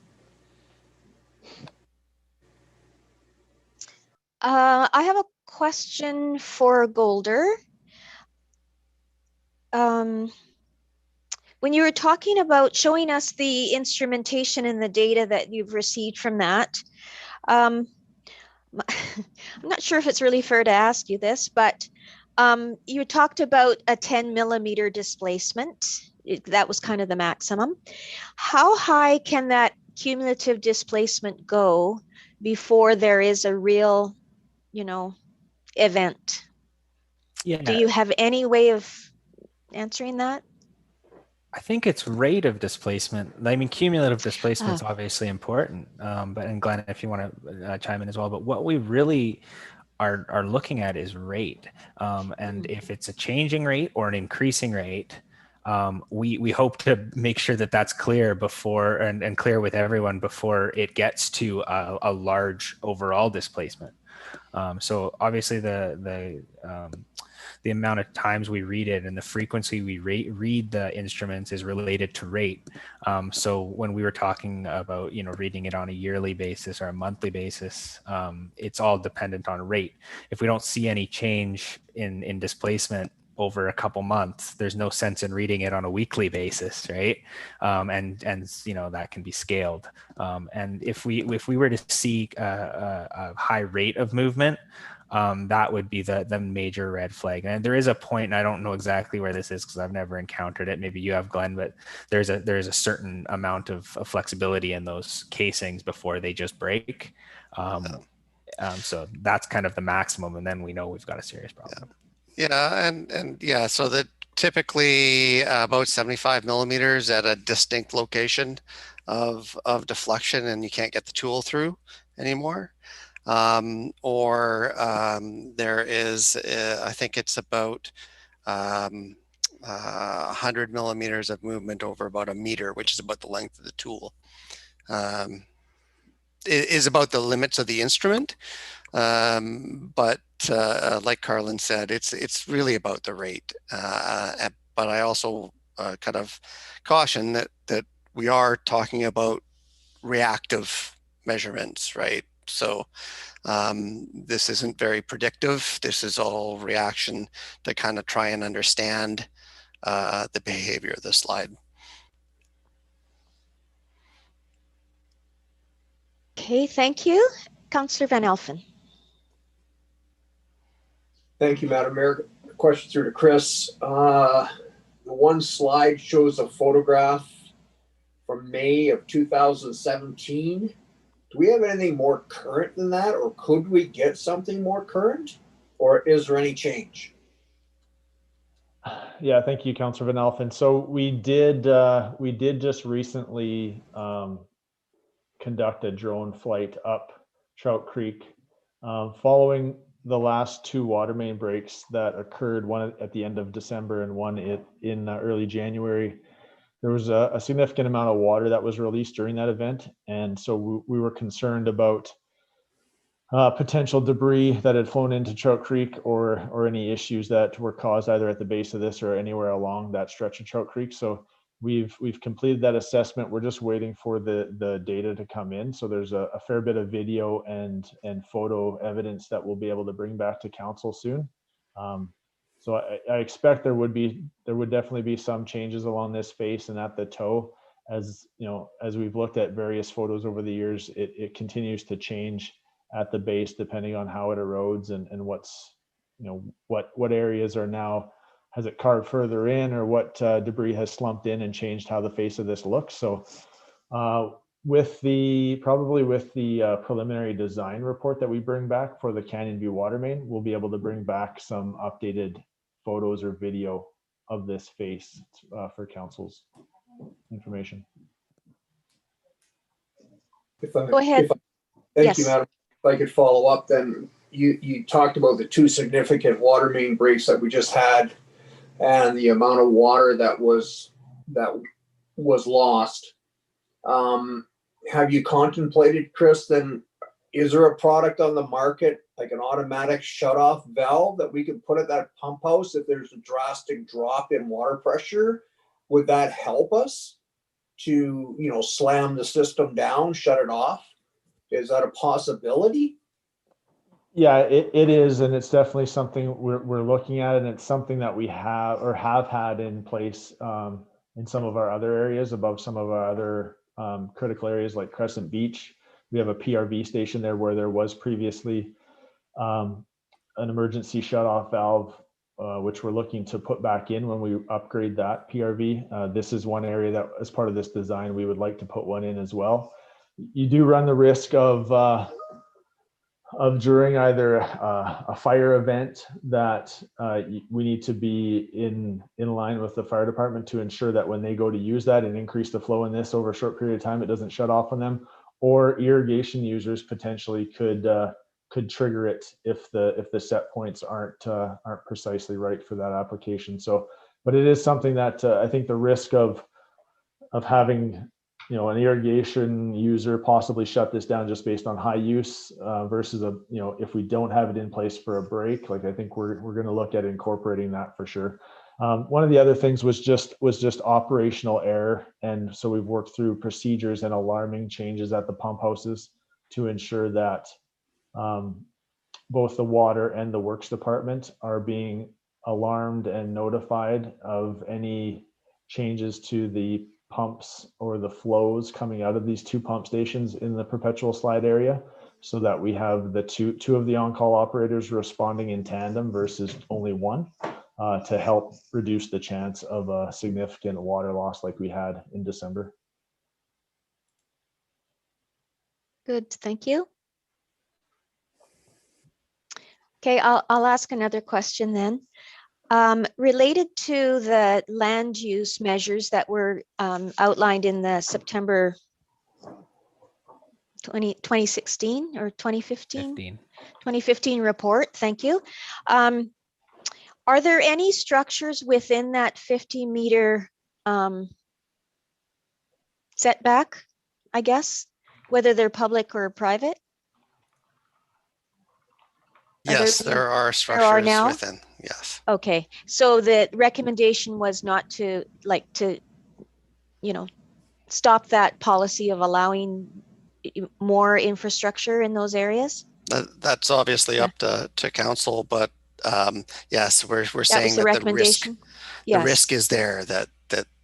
I have a question for Golder. When you were talking about showing us the instrumentation and the data that you've received from that, I'm not sure if it's really fair to ask you this, but you talked about a 10 millimeter displacement. That was kind of the maximum. How high can that cumulative displacement go before there is a real, event? Yeah. Do you have any way of answering that? I think it's rate of displacement. I mean, cumulative displacement is obviously important, and Glenn, if you want to chime in as well, but what we really are looking at is rate. And if it's a changing rate or an increasing rate, we hope to make sure that that's clear before and clear with everyone before it gets to a large overall displacement. So obviously the amount of times we read it and the frequency we read the instruments is related to rate. So when we were talking about, reading it on a yearly basis or a monthly basis, it's all dependent on rate. If we don't see any change in displacement over a couple months, there's no sense in reading it on a weekly basis, right? And that can be scaled. And if we were to see a high rate of movement, that would be the major red flag. And there is a point, and I don't know exactly where this is because I've never encountered it. Maybe you have, Glenn, but there's a certain amount of flexibility in those casings before they just break. So that's kind of the maximum, and then we know we've got a serious problem. Yeah, and yeah, so that typically about 75 millimeters at a distinct location of deflection, and you can't get the tool through anymore. There is, I think it's about 100 millimeters of movement over about a meter, which is about the length of the tool. It is about the limits of the instrument. But like Carlin said, it's really about the rate. But I also kind of caution that we are talking about reactive measurements, right? So this isn't very predictive. This is all reaction to kind of try and understand the behavior of the slide. Okay, thank you. Councillor Van Elfen. Thank you, Madam Mayor. Question through to Chris. The one slide shows a photograph from May of 2017. Do we have anything more current than that, or could we get something more current, or is there any change? Yeah, thank you, Councillor Van Elfen. So we did just recently conduct a drone flight up Trout Creek following the last two water main breaks that occurred, one at the end of December and one in early January. There was a significant amount of water that was released during that event, and so we were concerned about potential debris that had flown into Trout Creek or any issues that were caused either at the base of this or anywhere along that stretch of Trout Creek. So we've completed that assessment. We're just waiting for the data to come in. So there's a fair bit of video and photo evidence that we'll be able to bring back to council soon. So I expect there would definitely be some changes along this face and at the toe. As you know, as we've looked at various photos over the years, it continues to change at the base depending on how it erodes and what's, you know, what areas are now, has it carved further in, or what debris has slumped in and changed how the face of this looks. So with the preliminary design report that we bring back for the Canyon View water main, we'll be able to bring back some updated photos or video of this face for council's information. Go ahead. Thank you, Yes. Madam. If I could follow up, then you talked about the two significant water main breaks that we just had, and the amount of water that was lost. Have you contemplated, Chris, then is there a product on the market, like an automatic shutoff valve that we could put at that pump house if there's a drastic drop in water pressure? Would that help us to, you know, slam the system down, shut it off? Is that a possibility? Yeah, it is, and it's definitely something we're looking at, and it's something that we have or have had in place in some of our other areas, above some of our other critical areas like Crescent Beach. We have a PRV station there where there was previously an emergency shutoff valve, which we're looking to put back in when we upgrade that PRV. This is one area that, as part of this design, we would like to put one in as well. You do run the risk of during either a fire event that we need to be in line with the fire department to ensure that when they go to use that and increase the flow in this over a short period of time, it doesn't shut off on them. Or irrigation users potentially could trigger it if the set points aren't precisely right for that application. So, but it is something that I think the risk of having, you know, an irrigation user possibly shut this down just based on high use versus you know, if we don't have it in place for a break, like I think we're going to look at incorporating that for sure. One of the other things was just operational error, and so we've worked through procedures and alarming changes at the pump houses to ensure that both the water and the works department are being alarmed and notified of any changes to the pumps or the flows coming out of these two pump stations in the perpetual slide area, so that we have the two of the on-call operators responding in tandem versus only one, to help reduce the chance of a significant water loss like we had in December. Good, thank you. Okay, I'll ask another question then. Related to the land use measures that were outlined in the September 2016 or 2015? 2015 report, thank you. Are there any structures within that 50-meter setback, I guess, whether they're public or private? Yes, there are structures now? within, yes. Okay, so the recommendation was not to, you know, stop that policy of allowing more infrastructure in those areas? That's obviously up to council, but yes, we're saying that the risk is there that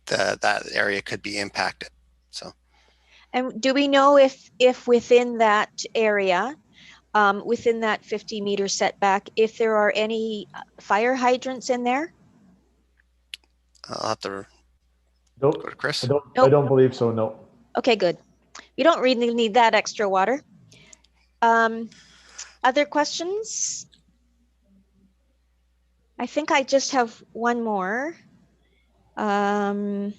that area could be impacted. So, and do we know if within that area, within that 50-meter setback, if there are any fire hydrants in there? I'll have to go to Chris. I don't believe so, no. Okay, good. You don't really need that extra water. Other questions? I think I just have one more. No,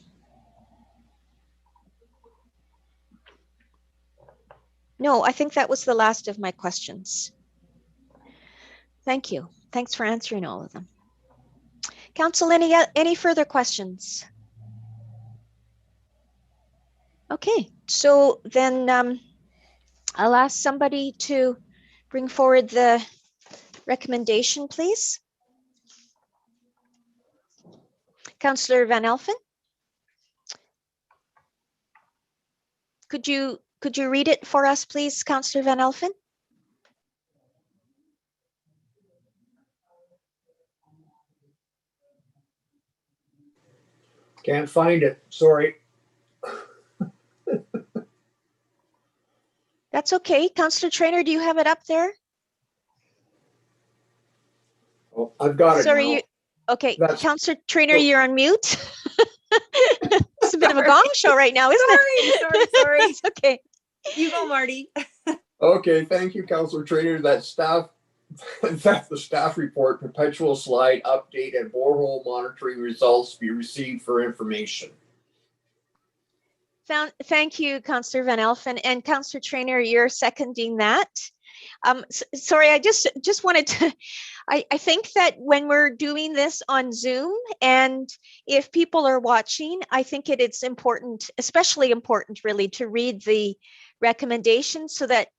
I think that was the last of my questions. Thank you. Thanks for answering all of them. Council, any further questions? Okay, so then I'll ask somebody to bring forward the recommendation, please. Councillor Van Elfen. Could you read it for us, please, Councillor Van Elfen? Can't find it. Sorry. That's okay. Councillor Trainer, do you have it up there? Oh, I've got it Sorry, now. you, okay. That's- Councillor Trainer, oh. you're on mute. It's a bit of a gong show right now, isn't it? Sorry. It's okay. You go, Marty. Okay, thank you, Councillor Trainer. That's the staff report, perpetual slide update and borehole monitoring results be received for information. Thank you, Councillor Van Elfen, and Councillor Trainer, you're seconding that. Sorry, I just wanted to, I think that when we're doing this on Zoom, and if people are watching, I think it's important, especially important really, to read the recommendations so that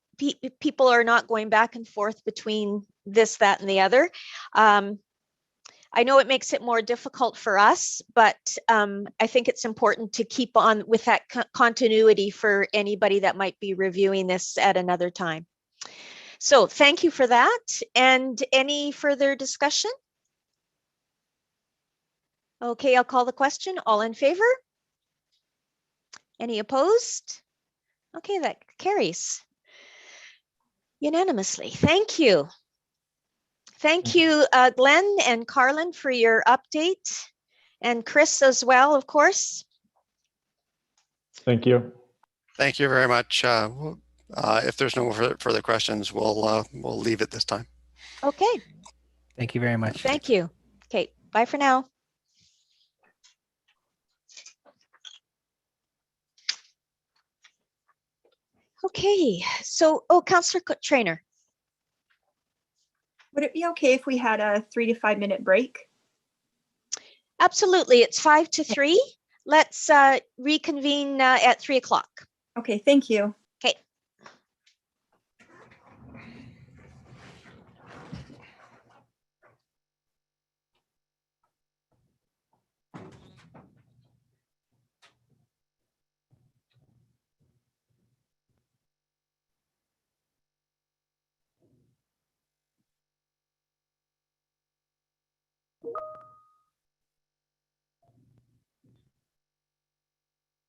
people are not going back and forth between this, that, and the other. I know it makes it more difficult for us, but I think it's important to keep on with that continuity for anybody that might be reviewing this at another time. So thank you for that. And any further discussion? Okay, I'll call the question. All in favor? Any opposed? Okay, that carries unanimously. Thank you. Thank you, Glenn and Carlin, for your update, and Chris as well, of course. Thank you. Thank you very much. If there's no further questions, we'll leave it this time. Okay. Thank you very much. Thank you. Okay, bye for now. Okay, so, Councillor Trainer. Would it be okay if we had a 3 to 5 minute break? Absolutely, it's 2:55. Let's reconvene at 3 o'clock. Okay, thank you.